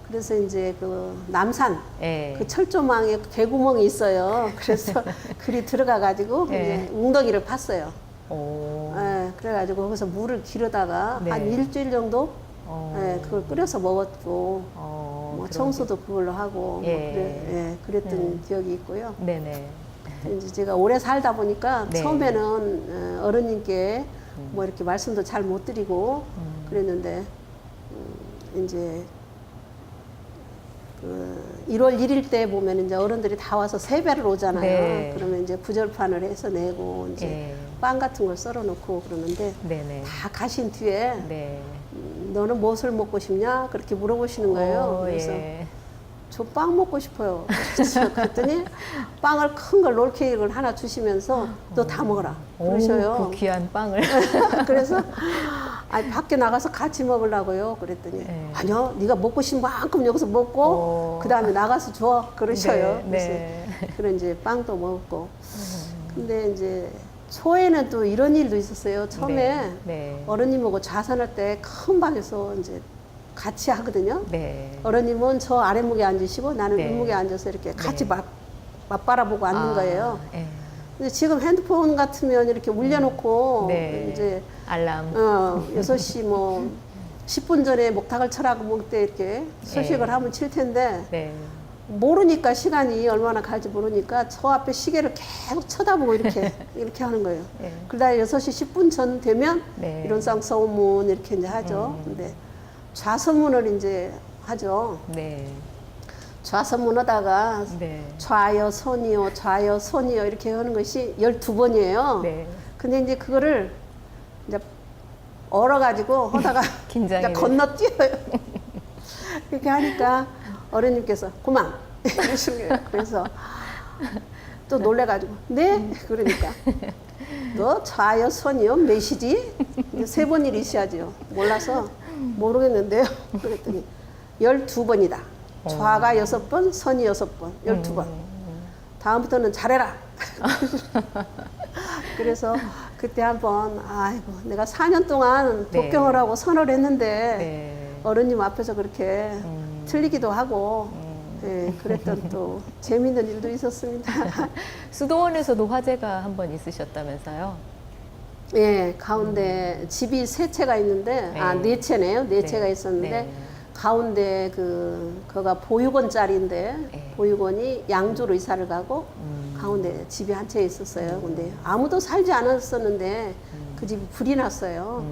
[SPEAKER 1] 그래서 이제 그 남산
[SPEAKER 2] 네.
[SPEAKER 1] 그 철조망에 개구멍이 있어요. 그래서 그리 들어가 가지고
[SPEAKER 2] 네.
[SPEAKER 1] 이제 웅덩이를 팠어요.
[SPEAKER 2] 오.
[SPEAKER 1] 예, 그래가지고 거기서 물을 기르다가
[SPEAKER 2] 네.
[SPEAKER 1] 한 일주일 정도 예, 그걸 끓여서 먹었고
[SPEAKER 2] 뭐
[SPEAKER 1] 뭐 청소도 그걸로 하고
[SPEAKER 2] 예.
[SPEAKER 1] 뭐 그랬던 기억이 있고요.
[SPEAKER 2] 네네.
[SPEAKER 1] 이제 제가 오래 살다 보니까
[SPEAKER 2] 네.
[SPEAKER 1] 처음에는 어른님께 뭐 이렇게 말씀도 잘 못 드리고 그랬는데 이제 그 1월 1일 때 보면 이제 어른들이 다 와서 세배를 오잖아요.
[SPEAKER 2] 네.
[SPEAKER 1] 그러면 이제 부절판을 해서 내고 이제
[SPEAKER 2] 예.
[SPEAKER 1] 빵 같은 걸 썰어 놓고 그러는데
[SPEAKER 2] 네네.
[SPEAKER 1] 다 가신 뒤에
[SPEAKER 2] 네.
[SPEAKER 1] 너는 무엇을 먹고 싶냐 그렇게 물어보시는 거예요. 그래서
[SPEAKER 2] 예.
[SPEAKER 1] 저 빵 먹고 싶어요. 그래서 그랬더니 빵을 큰 걸 롤케이크를 하나 주시면서 너 다 먹어라 그러셔요.
[SPEAKER 2] 그 귀한 빵을.
[SPEAKER 1] 그래서 아니 밖에 나가서 같이 먹으려고요. 그랬더니
[SPEAKER 2] 네.
[SPEAKER 1] 아니요, 네가 먹고 싶은 만큼 여기서 먹고 그 다음에 나가서 줘 그러셔요.
[SPEAKER 2] 네, 네.
[SPEAKER 1] 그래서 그런 이제 빵도 먹고. 근데 이제 초에는 또 이런 일도 있었어요. 처음에
[SPEAKER 2] 네. 네.
[SPEAKER 1] 어른님하고 좌선할 때 큰 방에서 이제 같이 하거든요.
[SPEAKER 2] 네.
[SPEAKER 1] 어른님은 저 아랫목에 앉으시고 나는
[SPEAKER 2] 네.
[SPEAKER 1] 윗목에 앉아서 이렇게 같이
[SPEAKER 2] 네.
[SPEAKER 1] 맞바라보고 앉는 거예요.
[SPEAKER 2] 예.
[SPEAKER 1] 근데 지금 핸드폰 같으면 이렇게 울려놓고
[SPEAKER 2] 네.
[SPEAKER 1] 이제
[SPEAKER 2] 알람.
[SPEAKER 1] 6시 뭐 10분 전에 목탁을 쳐라고 먹을 때 이렇게 소식을
[SPEAKER 2] 네.
[SPEAKER 1] 하면 칠 텐데
[SPEAKER 2] 네.
[SPEAKER 1] 모르니까 시간이 얼마나 갈지 모르니까 저 앞에 시계를 계속 쳐다보고 이렇게 이렇게 하는 거예요.
[SPEAKER 2] 네.
[SPEAKER 1] 그러다 6시 10분 전 되면
[SPEAKER 2] 네.
[SPEAKER 1] 이런 쌍서문 이렇게 이제 하죠. 근데 좌선문을 이제 하죠.
[SPEAKER 2] 네.
[SPEAKER 1] 좌선문하다가
[SPEAKER 2] 네.
[SPEAKER 1] 좌여 손이요 좌여 손이요 이렇게 하는 것이 12번이에요.
[SPEAKER 2] 네.
[SPEAKER 1] 근데 이제 그거를 이제 얼어가지고 하다가
[SPEAKER 2] 긴장이
[SPEAKER 1] 이제 건너뛰어요. 그렇게 하니까 어른님께서 그만 이러시는 거예요. 그래서 또 놀래가지고 네? 그러니까 너 좌여 손이요 몇이지? 3번 일이 있어야죠. 몰라서 모르겠는데요. 그랬더니 12번이다. 좌가 6번, 선이 6번, 12번. 다음부터는 잘해라. 그래서 그때 한번 아이고 내가 4년 동안
[SPEAKER 2] 네.
[SPEAKER 1] 독경을 하고 선을 했는데
[SPEAKER 2] 네.
[SPEAKER 1] 어른님 앞에서 그렇게 틀리기도 하고 예, 그랬던 또 재미있는 일도 있었습니다.
[SPEAKER 2] 수도원에서도 화재가 한 번 있으셨다면서요?
[SPEAKER 1] 예, 가운데 집이 3채가 있는데
[SPEAKER 2] 네.
[SPEAKER 1] 4채네요. 4채가
[SPEAKER 2] 네.
[SPEAKER 1] 있었는데
[SPEAKER 2] 네.
[SPEAKER 1] 가운데 그거가 보육원짜리인데
[SPEAKER 2] 네.
[SPEAKER 1] 보육원이 양주로 이사를 가고 가운데 집이 한 채 있었어요. 근데 아무도 살지 않았었는데 그 집이 불이 났어요.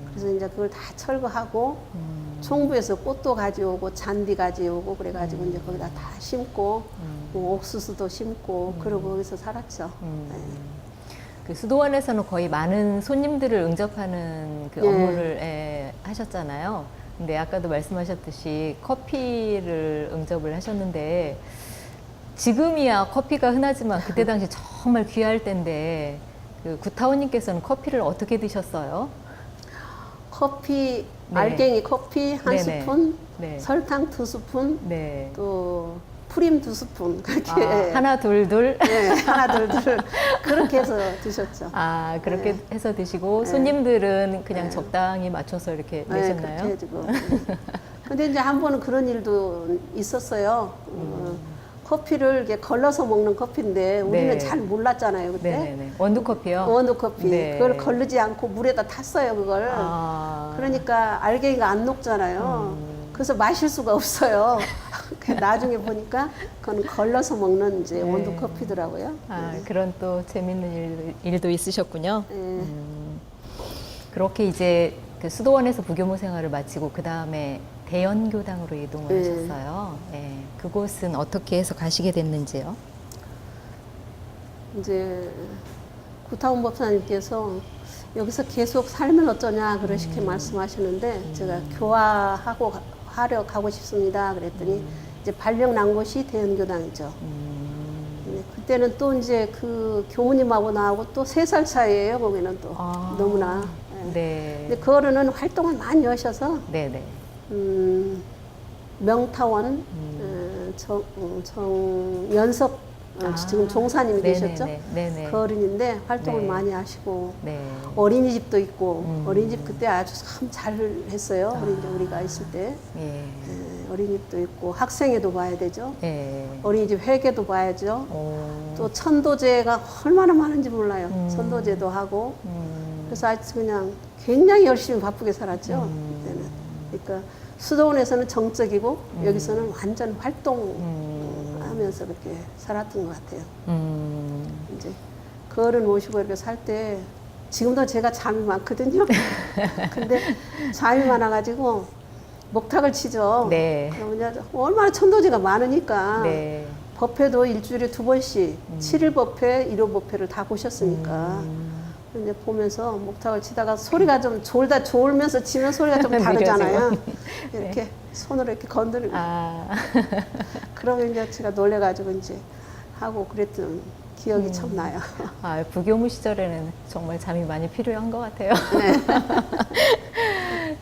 [SPEAKER 1] 그래서 이제 그걸 다 철거하고 총부에서 꽃도 가져오고 잔디 가져오고 그래가지고 이제 거기다 다 심고 뭐 옥수수도 심고 그러고 거기서 살았죠. 네.
[SPEAKER 2] 그 수도원에서는 거의 많은 손님들을 응접하는 그
[SPEAKER 1] 예.
[SPEAKER 2] 업무를 하셨잖아요. 근데 아까도 말씀하셨듯이 커피를 응접을 하셨는데 지금이야 커피가 흔하지만 그때 당시 정말 귀할 때인데 그 구타원님께서는 커피를 어떻게 드셨어요?
[SPEAKER 1] 커피
[SPEAKER 2] 네.
[SPEAKER 1] 알갱이 커피 한
[SPEAKER 2] 네네.
[SPEAKER 1] 스푼,
[SPEAKER 2] 네.
[SPEAKER 1] 설탕 2스푼,
[SPEAKER 2] 네.
[SPEAKER 1] 또 프림 2스푼 그렇게
[SPEAKER 2] 하나 둘.
[SPEAKER 1] 네, 하나 둘 그렇게 해서 드셨죠.
[SPEAKER 2] 아 그렇게
[SPEAKER 1] 네.
[SPEAKER 2] 해서 드시고
[SPEAKER 1] 네.
[SPEAKER 2] 손님들은 그냥
[SPEAKER 1] 네.
[SPEAKER 2] 적당히 맞춰서 이렇게
[SPEAKER 1] 네,
[SPEAKER 2] 내셨나요?
[SPEAKER 1] 그렇게 해주고. 근데 이제 한 번은 그런 일도 있었어요. 커피를 이렇게 걸러서 먹는 커피인데 우리는
[SPEAKER 2] 네.
[SPEAKER 1] 잘 몰랐잖아요 그때.
[SPEAKER 2] 네네네. 원두 커피요.
[SPEAKER 1] 원두 커피.
[SPEAKER 2] 네.
[SPEAKER 1] 그걸 걸르지 않고 물에다 탔어요 그걸.
[SPEAKER 2] 아.
[SPEAKER 1] 그러니까 알갱이가 안 녹잖아요. 그래서 마실 수가 없어요. 나중에 보니까 그건 걸러서 먹는 이제
[SPEAKER 2] 네.
[SPEAKER 1] 원두 커피더라고요.
[SPEAKER 2] 아, 그런 또 재밌는 일도 있으셨군요.
[SPEAKER 1] 네.
[SPEAKER 2] 그렇게 이제 그 수도원에서 부교무 생활을 마치고 그 다음에 대연교당으로 이동을
[SPEAKER 1] 네.
[SPEAKER 2] 하셨어요. 예, 그곳은 어떻게 해서 가시게 됐는지요?
[SPEAKER 1] 이제 구타원 법사님께서 여기서 계속 살면 어쩌냐 그러시게 말씀하시는데 제가 교화하고 하려 가고 싶습니다. 그랬더니 이제 발령 난 곳이 대연교당이죠. 네, 그때는 또 이제 그 교무님하고 나하고 또 3살 차이예요. 거기는 또
[SPEAKER 2] 아,
[SPEAKER 1] 너무나. 네.
[SPEAKER 2] 네.
[SPEAKER 1] 근데 그 어른은 활동을 많이 하셔서
[SPEAKER 2] 네네.
[SPEAKER 1] 명타원 정연석 지금 종사님이 계셨죠?
[SPEAKER 2] 네네.
[SPEAKER 1] 그 어른인데 활동을
[SPEAKER 2] 네.
[SPEAKER 1] 많이 하시고
[SPEAKER 2] 네.
[SPEAKER 1] 어린이집도 있고 어린이집 그때 아주 참 잘 했어요. 어린이집 우리가 있을 때
[SPEAKER 2] 예.
[SPEAKER 1] 어린이집도 있고 학생회도 봐야 되죠.
[SPEAKER 2] 예.
[SPEAKER 1] 어린이집 회계도 봐야죠.
[SPEAKER 2] 오.
[SPEAKER 1] 또 천도제가 얼마나 많은지 몰라요. 천도제도 하고 그래서 아주 그냥 굉장히 열심히 바쁘게 살았죠. 그때는. 그러니까 수도원에서는 정적이고 여기서는 완전 활동하면서 그렇게 살았던 것 같아요. 이제 그 어른 모시고 이렇게 살 때 지금도 제가 잠이 많거든요. 근데 잠이 많아가지고 목탁을 치죠.
[SPEAKER 2] 네.
[SPEAKER 1] 그러면 얼마나 천도제가 많으니까
[SPEAKER 2] 네.
[SPEAKER 1] 법회도 일주일에 2번씩 7일 법회, 1호 법회를 다 보셨으니까 이제 보면서 목탁을 치다가 소리가 좀 졸면서 치면 소리가 좀 다르잖아요. 이렇게 손으로 이렇게 건드리고
[SPEAKER 2] 아.
[SPEAKER 1] 그러면 이제 제가 놀래가지고 이제 하고 그랬던 기억이 참 나요.
[SPEAKER 2] 아, 부교무 시절에는 정말 잠이 많이 필요한 것 같아요.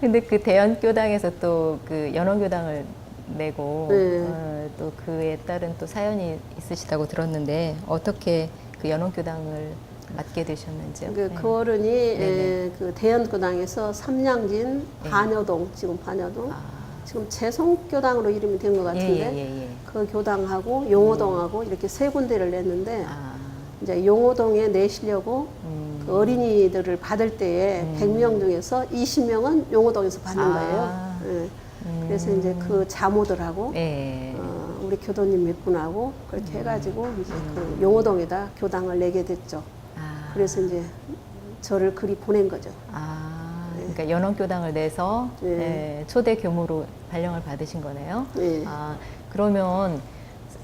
[SPEAKER 2] 근데 그 대연교당에서 또 그 연원교당을 내고
[SPEAKER 1] 네.
[SPEAKER 2] 또 그에 따른 또 사연이 있으시다고 들었는데 어떻게 그 연원교당을 맡게 되셨는지요?
[SPEAKER 1] 그 어른이
[SPEAKER 2] 네네.
[SPEAKER 1] 그 대연교당에서 삼량진
[SPEAKER 2] 네.
[SPEAKER 1] 반여동 지금 반여동
[SPEAKER 2] 아.
[SPEAKER 1] 지금 재성교당으로 이름이 된 것 같은데
[SPEAKER 2] 예.
[SPEAKER 1] 그 교당하고 용호동하고 이렇게 3군데를 냈는데
[SPEAKER 2] 아.
[SPEAKER 1] 이제 용호동에 내시려고 그 어린이들을 받을 때에 100명 중에서 20명은 용호동에서 받는
[SPEAKER 2] 아.
[SPEAKER 1] 거예요. 예. 그래서 이제 그 자모들하고
[SPEAKER 2] 예.
[SPEAKER 1] 우리 교도님 몇 분하고 그렇게 해가지고 이제 그 용호동에다 교당을 내게 됐죠.
[SPEAKER 2] 아.
[SPEAKER 1] 그래서 이제 저를 그리 보낸 거죠.
[SPEAKER 2] 아, 그러니까 연원교당을 내서
[SPEAKER 1] 네.
[SPEAKER 2] 예, 초대 교무로 발령을 받으신 거네요.
[SPEAKER 1] 네.
[SPEAKER 2] 아, 그러면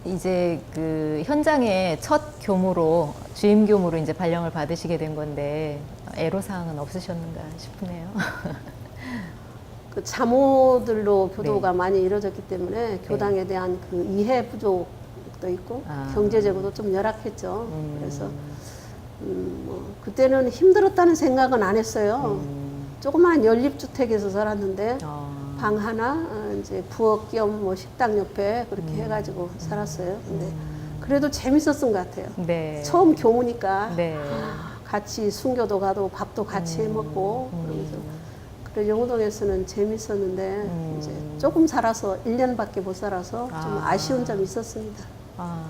[SPEAKER 2] 이제 그 현장에 첫 교무로 주임 교무로 이제 발령을 받으시게 된 건데 애로사항은 없으셨는가 싶네요.
[SPEAKER 1] 그 자모들로 교도가
[SPEAKER 2] 네.
[SPEAKER 1] 많이 이루어졌기 때문에 교당에 대한 그 이해 부족도 있고
[SPEAKER 2] 아.
[SPEAKER 1] 경제적으로도 좀 열악했죠. 그래서 뭐 그때는 힘들었다는 생각은 안 했어요. 조그만 연립주택에서 살았는데 방 하나 이제 부엌 겸 뭐 식당 옆에 그렇게 해가지고 살았어요. 근데 그래도 재밌었던 것 같아요.
[SPEAKER 2] 네.
[SPEAKER 1] 처음 교무니까
[SPEAKER 2] 네.
[SPEAKER 1] 같이 순교도 가도 밥도 같이 해 먹고 그러면서 그래 용호동에서는 재밌었는데 이제 조금 살아서 1년밖에 못 살아서 좀 아쉬운 점이 있었습니다.
[SPEAKER 2] 아.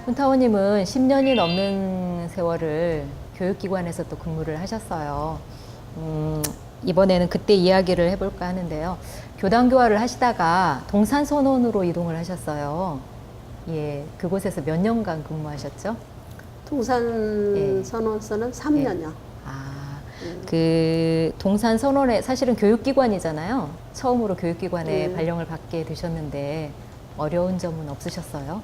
[SPEAKER 2] 훈타오님은 10년이 넘는 세월을 교육기관에서 또 근무를 하셨어요. 이번에는 그때 이야기를 해볼까 하는데요. 교당 교화를 하시다가 동산선원으로 이동을 하셨어요. 예, 그곳에서 몇 년간 근무하셨죠?
[SPEAKER 1] 동산선원서는 3년이요.
[SPEAKER 2] 아, 그 동산선원에 사실은 교육기관이잖아요. 처음으로 교육기관에 발령을 받게 되셨는데 어려운 점은 없으셨어요?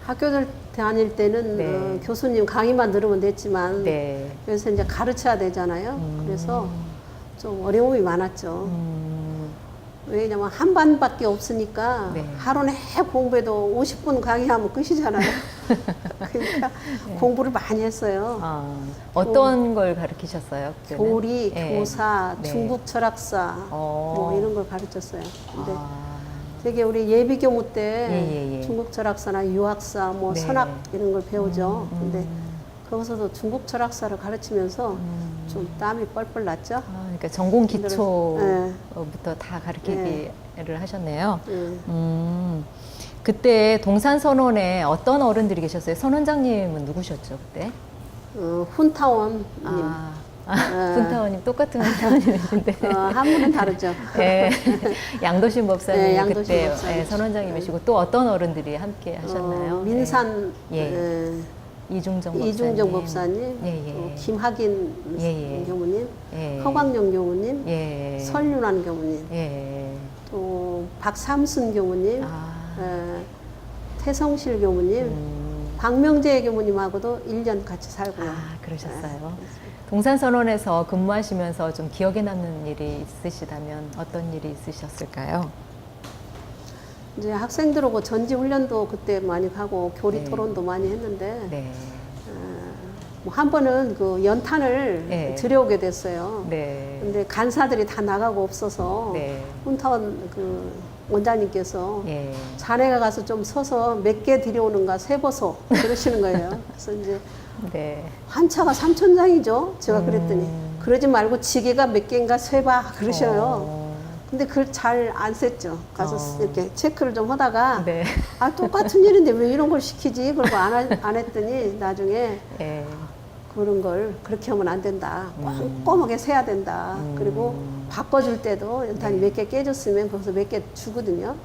[SPEAKER 1] 학교들 다닐 때는
[SPEAKER 2] 네.
[SPEAKER 1] 교수님 강의만 들으면 됐지만
[SPEAKER 2] 네.
[SPEAKER 1] 여기서 이제 가르쳐야 되잖아요. 그래서 좀 어려움이 많았죠. 왜냐면 한 반밖에 없으니까
[SPEAKER 2] 네.
[SPEAKER 1] 하루 내 공부해도 50분 강의하면 끝이잖아요. 그러니까 공부를 많이 했어요.
[SPEAKER 2] 아, 어떤 걸 가르치셨어요? 그때는?
[SPEAKER 1] 교리,
[SPEAKER 2] 예.
[SPEAKER 1] 교사,
[SPEAKER 2] 네.
[SPEAKER 1] 중국 철학사 뭐 이런 걸 가르쳤어요. 근데
[SPEAKER 2] 아,
[SPEAKER 1] 되게 우리 예비교무 때
[SPEAKER 2] 예.
[SPEAKER 1] 중국 철학사나 유학사, 뭐
[SPEAKER 2] 네.
[SPEAKER 1] 선학 이런 걸 배우죠. 근데 거기서도 중국 철학사를 가르치면서 좀 땀이 뻘뻘 났죠.
[SPEAKER 2] 아, 그러니까 전공 기초부터
[SPEAKER 1] 네.
[SPEAKER 2] 다 가르치기를 하셨네요.
[SPEAKER 1] 예.
[SPEAKER 2] 그때 동산선원에 어떤 어른들이 계셨어요? 선원장님은 누구셨죠, 그때?
[SPEAKER 1] 훈타원님.
[SPEAKER 2] 훈타원님 똑같은 훈타원님이신데.
[SPEAKER 1] 한문은 다르죠.
[SPEAKER 2] 네. 양도신 법사님
[SPEAKER 1] 네, 양도신
[SPEAKER 2] 그때
[SPEAKER 1] 법사님.
[SPEAKER 2] 선원장님이시고 또 어떤 어른들이 함께 하셨나요?
[SPEAKER 1] 민산
[SPEAKER 2] 예. 이중정 법사님.
[SPEAKER 1] 이중정 법사님,
[SPEAKER 2] 예, 예.
[SPEAKER 1] 또 김학인
[SPEAKER 2] 예, 예.
[SPEAKER 1] 교무님,
[SPEAKER 2] 예.
[SPEAKER 1] 허광용 교무님,
[SPEAKER 2] 예.
[SPEAKER 1] 설윤환 교무님,
[SPEAKER 2] 예.
[SPEAKER 1] 또 박삼순 교무님,
[SPEAKER 2] 아.
[SPEAKER 1] 태성실 교무님, 박명재 교무님하고도 1년 같이 살고요.
[SPEAKER 2] 아, 그러셨어요.
[SPEAKER 1] 네.
[SPEAKER 2] 동산선원에서 근무하시면서 좀 기억에 남는 일이 있으시다면 어떤 일이 있으셨을까요?
[SPEAKER 1] 이제 학생들하고 전지 훈련도 그때 많이 가고 교리
[SPEAKER 2] 네.
[SPEAKER 1] 토론도 많이 했는데
[SPEAKER 2] 네.
[SPEAKER 1] 뭐 한 번은 그 연탄을
[SPEAKER 2] 네.
[SPEAKER 1] 들여오게 됐어요.
[SPEAKER 2] 네.
[SPEAKER 1] 근데 간사들이 다 나가고 없어서
[SPEAKER 2] 네.
[SPEAKER 1] 훈타원 그 원장님께서
[SPEAKER 2] 예.
[SPEAKER 1] 자네가 가서 좀 서서 몇 개 들여오는가 세보소 그러시는 거예요. 그래서 이제
[SPEAKER 2] 네.
[SPEAKER 1] 한차가 3,000장이죠. 제가 그랬더니 그러지 말고 지게가 몇 개인가 세봐 그러셔요. 근데 그걸 잘 안 셌죠. 가서 이렇게 체크를 좀 하다가
[SPEAKER 2] 네.
[SPEAKER 1] 아 똑같은 일인데 왜 이런 걸 시키지? 그러고 안 했더니 나중에
[SPEAKER 2] 예.
[SPEAKER 1] 그런 걸 그렇게 하면 안 된다. 꼼꼼하게 세야 된다. 그리고 바꿔줄 때도 연탄이 몇 개 깨졌으면 거기서 몇 개 주거든요.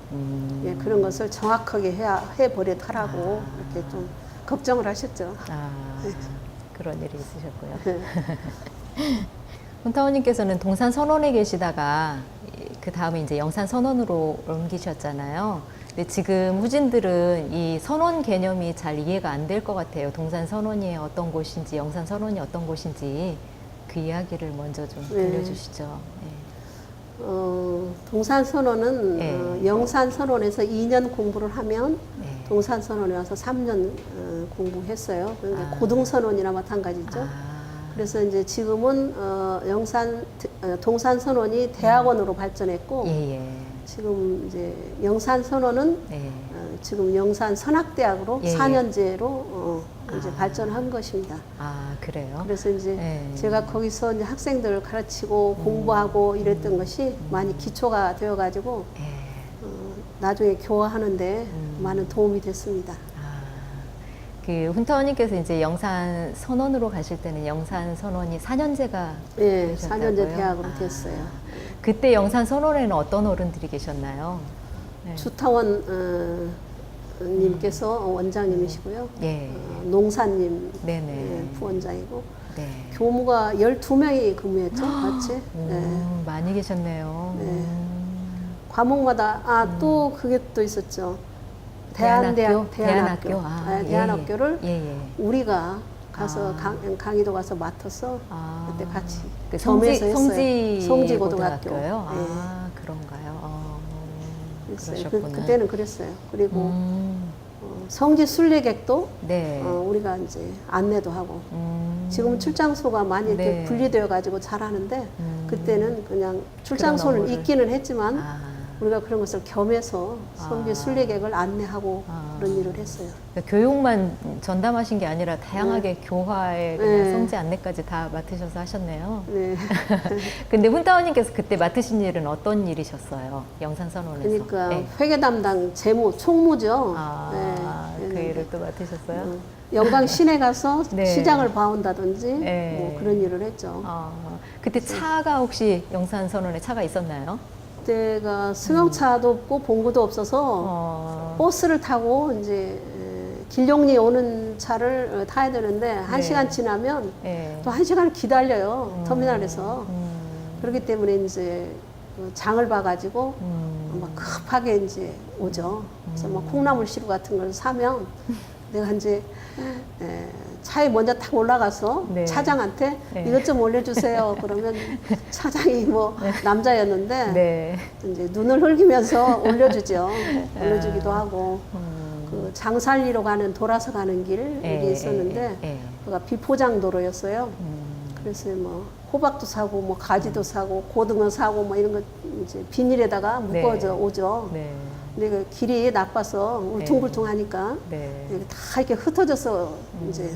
[SPEAKER 1] 예, 그런 것을 정확하게 해버리더라고 이렇게 좀 걱정을 하셨죠.
[SPEAKER 2] 아, 그런 일이 있으셨고요.
[SPEAKER 1] 네.
[SPEAKER 2] 훈타원님께서는 동산선원에 계시다가 그 다음에 이제 영산선원으로 옮기셨잖아요. 근데 지금 후진들은 이 선원 개념이 잘 이해가 안 될 것 같아요. 동산선원이 어떤 곳인지, 영산선원이 어떤 곳인지 그 이야기를 먼저 좀
[SPEAKER 1] 네.
[SPEAKER 2] 들려주시죠. 네.
[SPEAKER 1] 동산선원은
[SPEAKER 2] 네.
[SPEAKER 1] 영산선원에서 2년 공부를 하면
[SPEAKER 2] 네.
[SPEAKER 1] 동산선원에 와서 3년 공부했어요. 그러니까
[SPEAKER 2] 아.
[SPEAKER 1] 고등선원이나 마찬가지죠.
[SPEAKER 2] 아,
[SPEAKER 1] 그래서 이제 지금은 동산선원이 대학원으로 발전했고
[SPEAKER 2] 예, 예.
[SPEAKER 1] 지금 이제 영산선원은
[SPEAKER 2] 네.
[SPEAKER 1] 지금 영산선학대학으로
[SPEAKER 2] 예, 예.
[SPEAKER 1] 4년제로 이제 발전한 것입니다.
[SPEAKER 2] 아, 그래요?
[SPEAKER 1] 그래서 이제
[SPEAKER 2] 네.
[SPEAKER 1] 제가 거기서 이제 학생들을 가르치고 공부하고 이랬던 것이 많이 기초가 되어가지고
[SPEAKER 2] 예.
[SPEAKER 1] 나중에 교화하는데 많은 도움이 됐습니다.
[SPEAKER 2] 아, 그 훈타원님께서 이제 영산 선원으로 가실 때는 영산 선원이 4년제가
[SPEAKER 1] 예,
[SPEAKER 2] 되셨다고요?
[SPEAKER 1] 4년제 대학으로 됐어요.
[SPEAKER 2] 그때 영산 선원에는 어떤 어른들이 계셨나요? 네.
[SPEAKER 1] 주타원 님께서 원장님이시고요.
[SPEAKER 2] 예.
[SPEAKER 1] 농사님
[SPEAKER 2] 네네.
[SPEAKER 1] 예, 부원장이고
[SPEAKER 2] 네.
[SPEAKER 1] 교무가 12명이 근무했죠. 같이. 네.
[SPEAKER 2] 많이 계셨네요.
[SPEAKER 1] 네. 과목마다 또 그게 또 있었죠. 대한학교.
[SPEAKER 2] 대한학교. 아,
[SPEAKER 1] 네,
[SPEAKER 2] 예,
[SPEAKER 1] 대한학교를
[SPEAKER 2] 예, 예.
[SPEAKER 1] 우리가 가서
[SPEAKER 2] 아.
[SPEAKER 1] 강의도 가서 맡아서
[SPEAKER 2] 아,
[SPEAKER 1] 그때 같이
[SPEAKER 2] 그
[SPEAKER 1] 겸해서 했어요.
[SPEAKER 2] 성지
[SPEAKER 1] 고등학교.
[SPEAKER 2] 고등학교요?
[SPEAKER 1] 네.
[SPEAKER 2] 아, 그런가요?
[SPEAKER 1] 그랬어요.
[SPEAKER 2] 그러셨구나.
[SPEAKER 1] 그때는 그랬어요. 그리고
[SPEAKER 2] 음,
[SPEAKER 1] 성지 순례객도
[SPEAKER 2] 네.
[SPEAKER 1] 우리가 이제 안내도 하고 지금은 출장소가 많이 이렇게
[SPEAKER 2] 네.
[SPEAKER 1] 분리되어 가지고 잘하는데 그때는 그냥 출장소는
[SPEAKER 2] 업무를.
[SPEAKER 1] 있기는 했지만
[SPEAKER 2] 아.
[SPEAKER 1] 우리가 그런 것을 겸해서 성지
[SPEAKER 2] 아.
[SPEAKER 1] 순례객을 안내하고
[SPEAKER 2] 아.
[SPEAKER 1] 그런 일을 했어요.
[SPEAKER 2] 그러니까 교육만 전담하신 게 아니라 다양하게 교화에 그냥
[SPEAKER 1] 네.
[SPEAKER 2] 성지 안내까지 다 맡으셔서 하셨네요.
[SPEAKER 1] 네.
[SPEAKER 2] 근데 훈타원님께서 그때 맡으신 일은 어떤 일이셨어요? 영산선원에서.
[SPEAKER 1] 그러니까
[SPEAKER 2] 네.
[SPEAKER 1] 회계 담당 재무 총무죠.
[SPEAKER 2] 아,
[SPEAKER 1] 네.
[SPEAKER 2] 그 일을 또 맡으셨어요?
[SPEAKER 1] 영광 시내 가서
[SPEAKER 2] 네.
[SPEAKER 1] 시장을 봐온다든지
[SPEAKER 2] 네.
[SPEAKER 1] 뭐 그런 일을 했죠.
[SPEAKER 2] 그때 차가 혹시 영산선원에 차가 있었나요?
[SPEAKER 1] 그때가 승용차도 없고 봉구도 없어서 버스를 타고 이제 길용리 오는 차를 타야 되는데 한
[SPEAKER 2] 네.
[SPEAKER 1] 시간 지나면
[SPEAKER 2] 네.
[SPEAKER 1] 또 한 시간을 기다려요. 터미널에서. 그렇기 때문에 이제 그 장을 봐가지고 막 급하게 이제 오죠. 그래서 막 콩나물 시루 같은 걸 사면 내가 이제 차에 먼저 탁 올라가서
[SPEAKER 2] 네.
[SPEAKER 1] 차장한테
[SPEAKER 2] 네.
[SPEAKER 1] 이것 좀 올려주세요. 그러면 차장이 뭐 남자였는데
[SPEAKER 2] 네.
[SPEAKER 1] 이제 눈을 흘기면서 올려주죠. 올려주기도 하고 그 장살리로 가는 돌아서 가는 길이 있었는데 그가 비포장 도로였어요. 그래서 뭐 호박도 사고 뭐 가지도 사고 고등어 사고 뭐 이런 거 이제 비닐에다가 묶어져 오죠.
[SPEAKER 2] 네.
[SPEAKER 1] 근데 그 길이 나빠서 울퉁불퉁하니까
[SPEAKER 2] 네.
[SPEAKER 1] 이렇게 다 이렇게 흩어져서 이제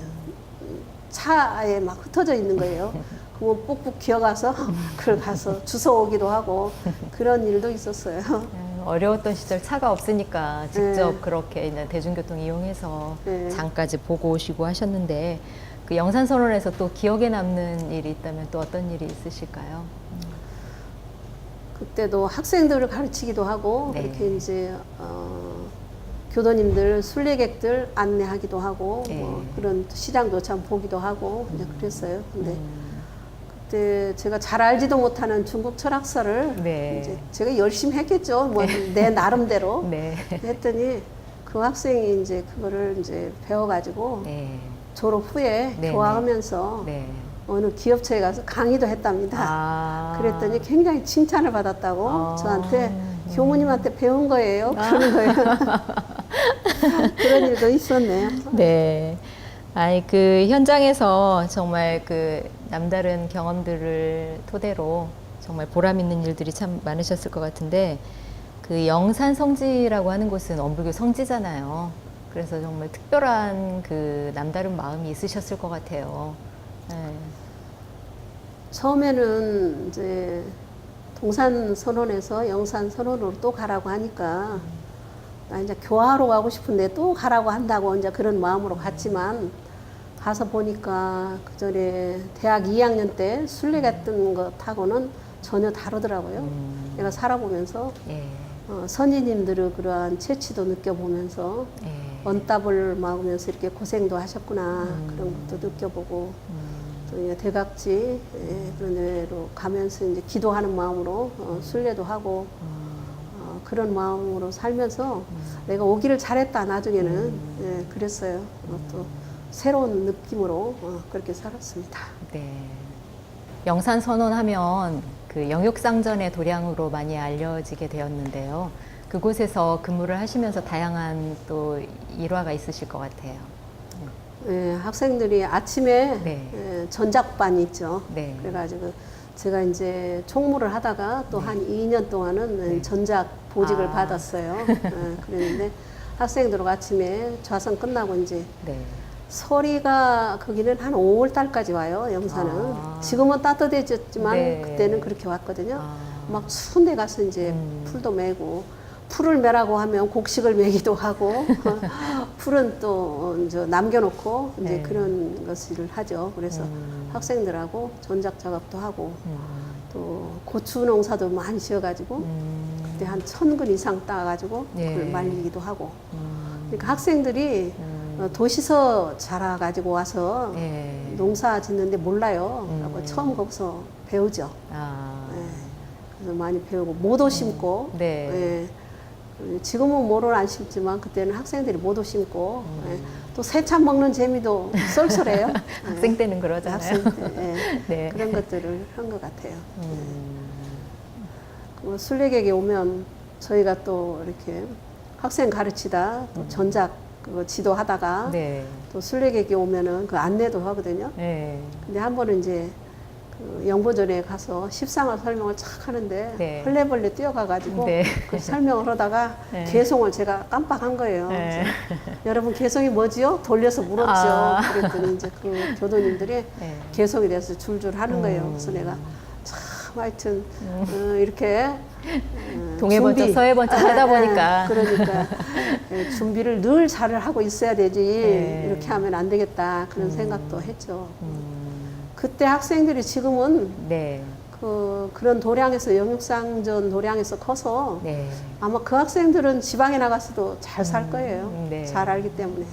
[SPEAKER 1] 차에 막 흩어져 있는 거예요. 그거 뿍뿍 기어가서 그걸 가서 주워 오기도 하고 그런 일도 있었어요.
[SPEAKER 2] 어려웠던 시절 차가 없으니까 직접
[SPEAKER 1] 네.
[SPEAKER 2] 그렇게 이제 대중교통 이용해서
[SPEAKER 1] 네.
[SPEAKER 2] 장까지 보고 오시고 하셨는데 그 영산 선언에서 또 기억에 남는 일이 있다면 또 어떤 일이 있으실까요?
[SPEAKER 1] 그때도 학생들을 가르치기도 하고
[SPEAKER 2] 네.
[SPEAKER 1] 그렇게 이제 교도님들 순례객들 안내하기도 하고
[SPEAKER 2] 네.
[SPEAKER 1] 뭐 그런 시장도 참 보기도 하고 이제 그랬어요. 근데 그때 제가 잘 알지도 못하는 중국 철학서를
[SPEAKER 2] 네.
[SPEAKER 1] 이제 제가 열심히 했겠죠. 뭐 내 나름대로
[SPEAKER 2] 네.
[SPEAKER 1] 했더니 그 학생이 이제 그거를 이제 배워가지고
[SPEAKER 2] 네.
[SPEAKER 1] 졸업 후에
[SPEAKER 2] 네,
[SPEAKER 1] 교화하면서
[SPEAKER 2] 네.
[SPEAKER 1] 어느 기업체에 가서 강의도 했답니다.
[SPEAKER 2] 아.
[SPEAKER 1] 그랬더니 굉장히 칭찬을 받았다고
[SPEAKER 2] 아.
[SPEAKER 1] 저한테 교무님한테 배운 거예요. 그런 거예요. 그런 일도 있었네요.
[SPEAKER 2] 네. 아니, 그 현장에서 정말 그 남다른 경험들을 토대로 정말 보람 있는 일들이 참 많으셨을 것 같은데, 그 영산 성지라고 하는 곳은 원불교 성지잖아요. 그래서 정말 특별한 그 남다른 마음이 있으셨을 것 같아요. 네.
[SPEAKER 1] 처음에는 이제 동산 선원에서 영산 선원으로 또 가라고 하니까 나 이제 교화하러 가고 싶은데 또 가라고 한다고 이제 그런 마음으로 갔지만 가서 보니까 그 전에 대학 2학년 때 순례 갔던 것하고는 전혀 다르더라고요. 내가 살아보면서
[SPEAKER 2] 예.
[SPEAKER 1] 선지님들의 그러한 채취도 느껴보면서
[SPEAKER 2] 예.
[SPEAKER 1] 언답을 막으면서 이렇게 고생도 하셨구나 그런 것도 느껴보고 또 이제 대각지 그런 데로 가면서 이제 기도하는 마음으로 순례도 하고 그런 마음으로 살면서 내가 오기를 잘했다 나중에는 예, 그랬어요. 또 새로운 느낌으로 그렇게 살았습니다.
[SPEAKER 2] 네. 영산 선언하면 그 영육상전의 도량으로 많이 알려지게 되었는데요. 그곳에서 근무를 하시면서 다양한 또 일화가 있으실 것 같아요.
[SPEAKER 1] 예, 학생들이 아침에
[SPEAKER 2] 네.
[SPEAKER 1] 전작반이 있죠.
[SPEAKER 2] 네.
[SPEAKER 1] 그래가지고 제가 이제 총무를 하다가 또 한 2년 동안은
[SPEAKER 2] 네.
[SPEAKER 1] 전작 보직을
[SPEAKER 2] 아.
[SPEAKER 1] 받았어요. 그랬는데 학생들하고 아침에 좌선 끝나고 이제
[SPEAKER 2] 네.
[SPEAKER 1] 서리가 거기는 한 5월 달까지 와요. 영산은.
[SPEAKER 2] 아.
[SPEAKER 1] 지금은 따뜻해졌지만
[SPEAKER 2] 네.
[SPEAKER 1] 그때는 그렇게 왔거든요.
[SPEAKER 2] 아.
[SPEAKER 1] 막 추운 데 가서 이제 풀도 메고 풀을 메라고 하면 곡식을 메기도 하고 풀은 또 남겨놓고 이제
[SPEAKER 2] 네.
[SPEAKER 1] 그런 것을 하죠. 그래서 학생들하고 전작 작업도 하고 또 고추 농사도 많이 지어가지고 그때 한 1000근 이상 따가지고
[SPEAKER 2] 예.
[SPEAKER 1] 그걸 말리기도 하고 그러니까 학생들이 도시서 자라가지고 와서
[SPEAKER 2] 예.
[SPEAKER 1] 농사 짓는데 몰라요. 그래서 처음 거기서 배우죠.
[SPEAKER 2] 아.
[SPEAKER 1] 예. 그래서 많이 배우고 모도 심고
[SPEAKER 2] 네.
[SPEAKER 1] 예. 지금은 모를 안 심지만 그때는 학생들이 모도 심고 예. 또 새참 먹는 재미도 쏠쏠해요.
[SPEAKER 2] 학생 때는 그러잖아요.
[SPEAKER 1] 학생 때 예.
[SPEAKER 2] 네.
[SPEAKER 1] 그런 것들을 한 것 같아요. 그 순례객이 오면 저희가 또 이렇게 학생 가르치다 또 전작 그거 지도하다가
[SPEAKER 2] 네.
[SPEAKER 1] 또 순례객이 오면은 그 안내도 하거든요.
[SPEAKER 2] 네.
[SPEAKER 1] 근데 한 번은 이제 그 영보전에 가서 십상을 설명을 착 하는데
[SPEAKER 2] 네.
[SPEAKER 1] 헐레벌레 뛰어가가지고
[SPEAKER 2] 네.
[SPEAKER 1] 그 설명을 하다가
[SPEAKER 2] 네.
[SPEAKER 1] 개송을 제가 깜빡한 거예요.
[SPEAKER 2] 네.
[SPEAKER 1] 그래서 여러분 개송이 뭐지요? 돌려서 물었죠.
[SPEAKER 2] 아.
[SPEAKER 1] 그랬더니 이제 그 교도님들이
[SPEAKER 2] 네.
[SPEAKER 1] 개송이 돼서 줄줄 하는 거예요. 그래서 내가 참 하여튼 이렇게
[SPEAKER 2] 동해 번쩍
[SPEAKER 1] 준비.
[SPEAKER 2] 서해 번쩍 하다 보니까
[SPEAKER 1] 그러니까 준비를 늘 잘 하고 있어야 되지
[SPEAKER 2] 네.
[SPEAKER 1] 이렇게 하면 안 되겠다 그런 생각도 했죠. 그때 학생들이 지금은
[SPEAKER 2] 네.
[SPEAKER 1] 그런 도량에서 영육상전 도량에서 커서
[SPEAKER 2] 네.
[SPEAKER 1] 아마 그 학생들은 지방에 나가서도 잘 살 거예요.
[SPEAKER 2] 네.
[SPEAKER 1] 잘 알기 때문에.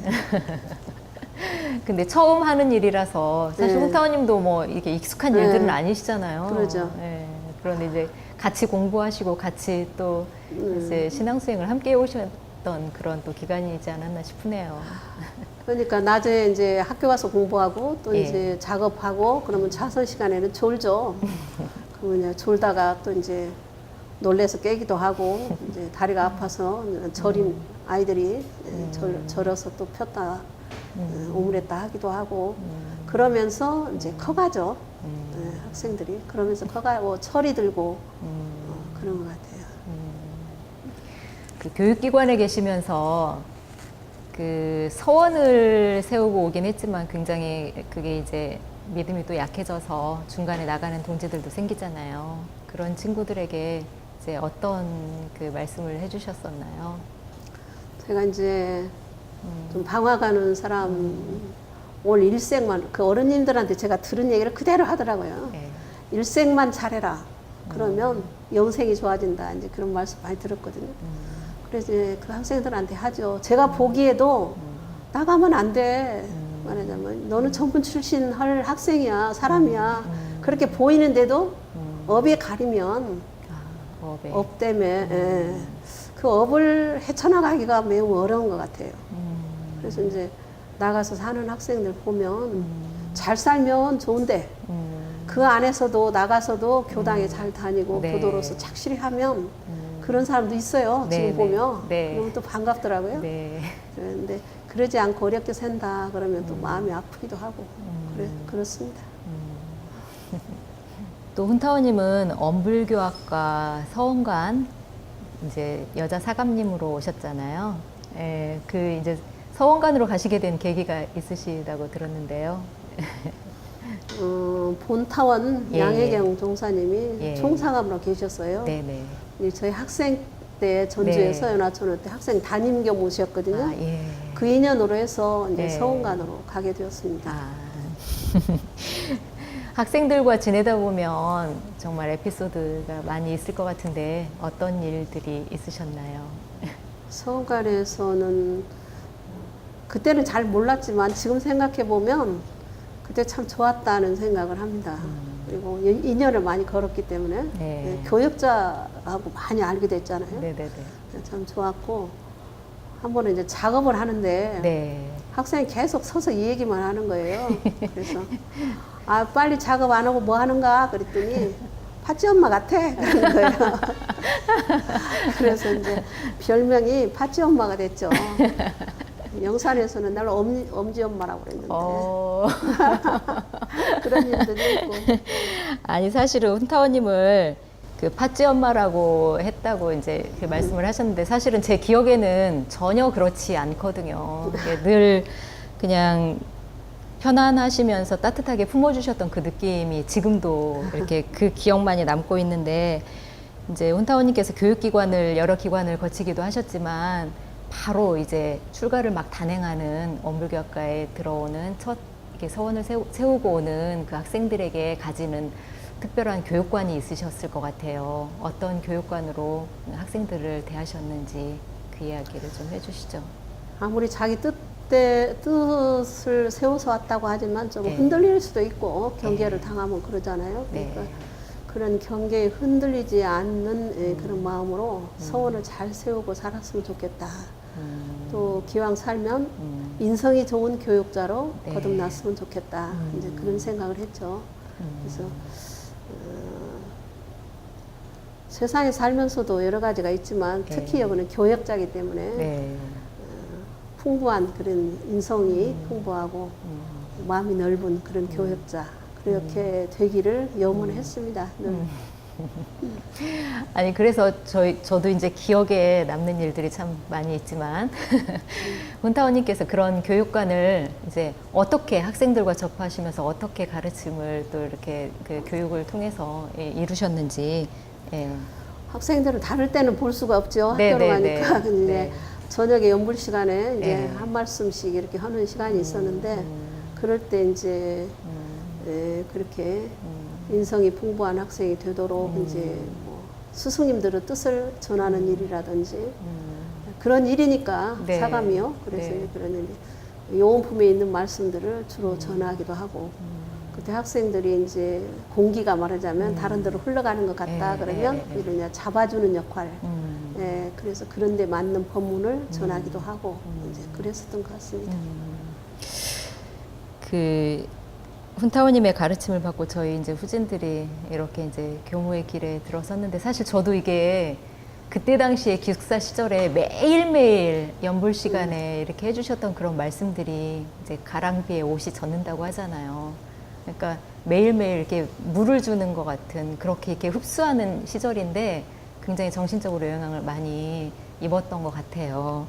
[SPEAKER 2] 근데 처음 하는 일이라서 사실
[SPEAKER 1] 네.
[SPEAKER 2] 홍타원님도 뭐 이게 익숙한
[SPEAKER 1] 네.
[SPEAKER 2] 일들은 아니시잖아요.
[SPEAKER 1] 그러죠.
[SPEAKER 2] 네. 그런데 이제 같이 공부하시고 같이 또
[SPEAKER 1] 네.
[SPEAKER 2] 이제 신앙수행을 함께 해오셨던 그런 또 기간이지 않았나 싶네요.
[SPEAKER 1] 그러니까 낮에 이제 학교 가서 공부하고 또
[SPEAKER 2] 예.
[SPEAKER 1] 이제 작업하고 그러면 자선 시간에는 졸죠. 그러면 졸다가 또 이제 놀래서 깨기도 하고 이제 다리가 아파서 절인 아이들이 절어서 또 폈다 오므렸다 하기도 하고 그러면서 이제 커가죠. 학생들이 그러면서 커가고 철이 들고 그런 것 같아요.
[SPEAKER 2] 그 교육기관에 계시면서 그 서원을 세우고 오긴 했지만 굉장히 그게 이제 믿음이 또 약해져서 중간에 나가는 동지들도 생기잖아요. 그런 친구들에게 이제 어떤 그 말씀을 해주셨었나요?
[SPEAKER 1] 제가 이제 좀 방황하는 사람 올 일생만 그 어른님들한테 제가 들은 얘기를 그대로 하더라고요.
[SPEAKER 2] 네.
[SPEAKER 1] 일생만 잘해라. 그러면 영생이 좋아진다. 이제 그런 말씀 많이 들었거든요. 그래서 이제 그 학생들한테 하죠. 제가 보기에도 나가면 안 돼. 말하자면 너는 전문 출신 할 학생이야, 사람이야. 그렇게 보이는데도 업에 가리면
[SPEAKER 2] 업에.
[SPEAKER 1] 업 때문에 예. 그 업을 헤쳐나가기가 매우 어려운 것 같아요. 그래서 이제 나가서 사는 학생들 보면 잘 살면 좋은데 그 안에서도 나가서도 교당에 잘 다니고
[SPEAKER 2] 네.
[SPEAKER 1] 교도로서 착실히 하면 그런 사람도 있어요.
[SPEAKER 2] 네,
[SPEAKER 1] 지금
[SPEAKER 2] 네.
[SPEAKER 1] 보면
[SPEAKER 2] 네.
[SPEAKER 1] 그러면 또 반갑더라고요.
[SPEAKER 2] 네.
[SPEAKER 1] 그런데 그러지 않고 어렵게 산다 그러면 또 마음이 아프기도 하고 그렇습니다.
[SPEAKER 2] 또 훈타오님은 엄불교학과 서원관 이제 여자 사감님으로 오셨잖아요. 예, 그 이제 서원관으로 가시게 된 계기가 있으시다고 들었는데요.
[SPEAKER 1] 본타원
[SPEAKER 2] 예,
[SPEAKER 1] 양혜경 종사님이
[SPEAKER 2] 예.
[SPEAKER 1] 총사감으로 계셨어요.
[SPEAKER 2] 네네.
[SPEAKER 1] 이 저희 학생 때 전주에서
[SPEAKER 2] 네.
[SPEAKER 1] 연화초등 때 학생 담임 교무시였거든요.
[SPEAKER 2] 아, 예.
[SPEAKER 1] 그 인연으로 해서 이제
[SPEAKER 2] 네.
[SPEAKER 1] 서원관으로 가게 되었습니다.
[SPEAKER 2] 아. 학생들과 지내다 보면 정말 에피소드가 많이 있을 것 같은데 어떤 일들이 있으셨나요?
[SPEAKER 1] 서원관에서는 그때는 잘 몰랐지만 지금 생각해 보면 그때 참 좋았다는 생각을 합니다. 그리고 인연을 많이 걸었기 때문에
[SPEAKER 2] 네.
[SPEAKER 1] 교역자하고 많이 알게 됐잖아요.
[SPEAKER 2] 네네네.
[SPEAKER 1] 참 좋았고 한 번은 이제 작업을 하는데
[SPEAKER 2] 네.
[SPEAKER 1] 학생이 계속 서서 이 얘기만 하는 거예요. 그래서 아 빨리 작업 안 하고 뭐 하는가 그랬더니 파찌 엄마 같아 그러는 거예요. 그래서 이제 별명이 파찌 엄마가 됐죠. 영산에서는 날 엄지 엄마라고 그랬는데 그런 일들이 있고.
[SPEAKER 2] 아니 사실은 훈타오님을 그 팥쥐 엄마라고 했다고 이제 그 말씀을 하셨는데 사실은 제 기억에는 전혀 그렇지 않거든요. 이게 늘 그냥 편안하시면서 따뜻하게 품어주셨던 그 느낌이 지금도 이렇게 그 기억만이 남고 있는데 이제 훈타오님께서 교육기관을 여러 기관을 거치기도 하셨지만 바로 이제 출가를 막 단행하는 엄불교학과에 들어오는 첫 이렇게 서원을 세우고 오는 그 학생들에게 가지는 특별한 교육관이 있으셨을 것 같아요. 어떤 교육관으로 학생들을 대하셨는지 그 이야기를 좀 해주시죠.
[SPEAKER 1] 아무리 자기 뜻을 세워서 왔다고 하지만 좀
[SPEAKER 2] 네.
[SPEAKER 1] 흔들릴 수도 있고 경계를
[SPEAKER 2] 네.
[SPEAKER 1] 당하면 그러잖아요.
[SPEAKER 2] 네.
[SPEAKER 1] 그러니까 그런 경계에 흔들리지 않는 그런 마음으로 서원을 잘 세우고 살았으면 좋겠다. 또 기왕 살면 인성이 좋은 교육자로
[SPEAKER 2] 네.
[SPEAKER 1] 거듭났으면 좋겠다. 이제 그런 생각을 했죠. 그래서 세상에 살면서도 여러 가지가 있지만
[SPEAKER 2] 네.
[SPEAKER 1] 특히 여기는 교역자이기 때문에
[SPEAKER 2] 네.
[SPEAKER 1] 풍부한 그런 인성이 풍부하고 마음이 넓은 그런 교역자 그렇게 되기를 염원했습니다. 늘.
[SPEAKER 2] 아니 그래서 저도 이제 기억에 남는 일들이 참 많이 있지만 훈타오님께서 그런 교육관을 이제 어떻게 학생들과 접하시면서 어떻게 가르침을 또 이렇게 그 교육을 통해서 이루셨는지. 예.
[SPEAKER 1] 학생들을 다를 때는 볼 수가 없죠.
[SPEAKER 2] 네,
[SPEAKER 1] 학교로
[SPEAKER 2] 네,
[SPEAKER 1] 가니까
[SPEAKER 2] 네.
[SPEAKER 1] 이제
[SPEAKER 2] 네.
[SPEAKER 1] 저녁에 연불 시간에 이제
[SPEAKER 2] 네.
[SPEAKER 1] 한 말씀씩 이렇게 하는 시간이 있었는데 그럴 때 이제 그렇게 인성이 풍부한 학생이 되도록 이제 뭐 스승님들의 뜻을 전하는 일이라든지 그런 일이니까
[SPEAKER 2] 네.
[SPEAKER 1] 사감이요. 그래서
[SPEAKER 2] 네.
[SPEAKER 1] 그런 일, 요원품에 있는 말씀들을 주로 전하기도 하고 그때 학생들이 이제 공기가 말하자면 다른 데로 흘러가는 것 같다
[SPEAKER 2] 네,
[SPEAKER 1] 그러면
[SPEAKER 2] 네, 네.
[SPEAKER 1] 이런 잡아주는 역할. 그래서 그런데 맞는 법문을 전하기도 하고 이제 그랬었던 것 같습니다.
[SPEAKER 2] 그 훈타오님의 가르침을 받고 저희 이제 후진들이 이렇게 이제 교무의 길에 들어섰는데 사실 저도 이게 그때 당시에 기숙사 시절에 매일매일 연불 시간에 이렇게 해주셨던 그런 말씀들이 이제 가랑비에 옷이 젖는다고 하잖아요. 그러니까 매일매일 이렇게 물을 주는 것 같은 그렇게 이렇게 흡수하는 시절인데 굉장히 정신적으로 영향을 많이 입었던 것 같아요.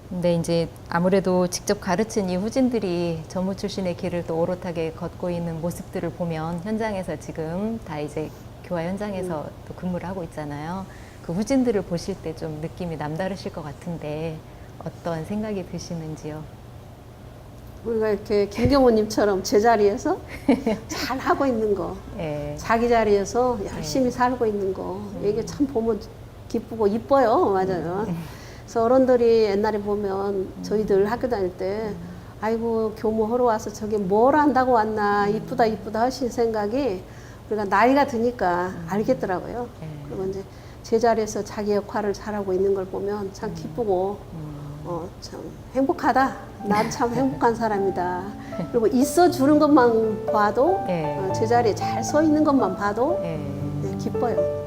[SPEAKER 2] 근데 이제 아무래도 직접 가르친 이 후진들이 전무 출신의 길을 또 오롯하게 걷고 있는 모습들을 보면 현장에서 지금 다 이제 교화 현장에서 또 근무를 하고 있잖아요. 그 후진들을 보실 때 좀 느낌이 남다르실 것 같은데 어떤 생각이 드시는지요?
[SPEAKER 1] 우리가 이렇게 김경호님처럼 제자리에서 잘 하고 있는 거,
[SPEAKER 2] 예.
[SPEAKER 1] 자기 자리에서 열심히 살고 있는 거, 이게 참 보면 기쁘고 이뻐요. 맞아요. 그래서 어른들이 옛날에 보면 저희들 학교 다닐 때 아이고 교무하러 와서 저게 뭘 안다고 왔나 이쁘다 이쁘다 하신 생각이 우리가 나이가 드니까 알겠더라고요. 그리고 이제 제자리에서 자기 역할을 잘하고 있는 걸 보면 참 기쁘고 참 행복하다. 난 참 행복한 사람이다. 그리고 있어 주는 것만 봐도
[SPEAKER 2] 예.
[SPEAKER 1] 제자리에 잘 서 있는 것만 봐도
[SPEAKER 2] 예.
[SPEAKER 1] 네, 기뻐요.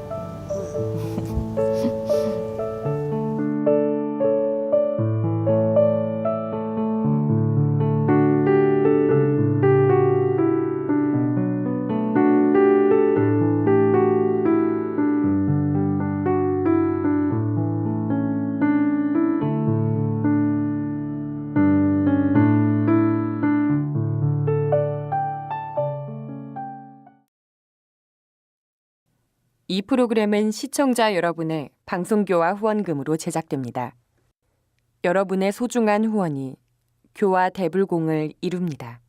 [SPEAKER 3] 이 프로그램은 시청자 여러분의 방송교화 후원금으로 제작됩니다. 여러분의 소중한 후원이 교화 대불공을 이룹니다.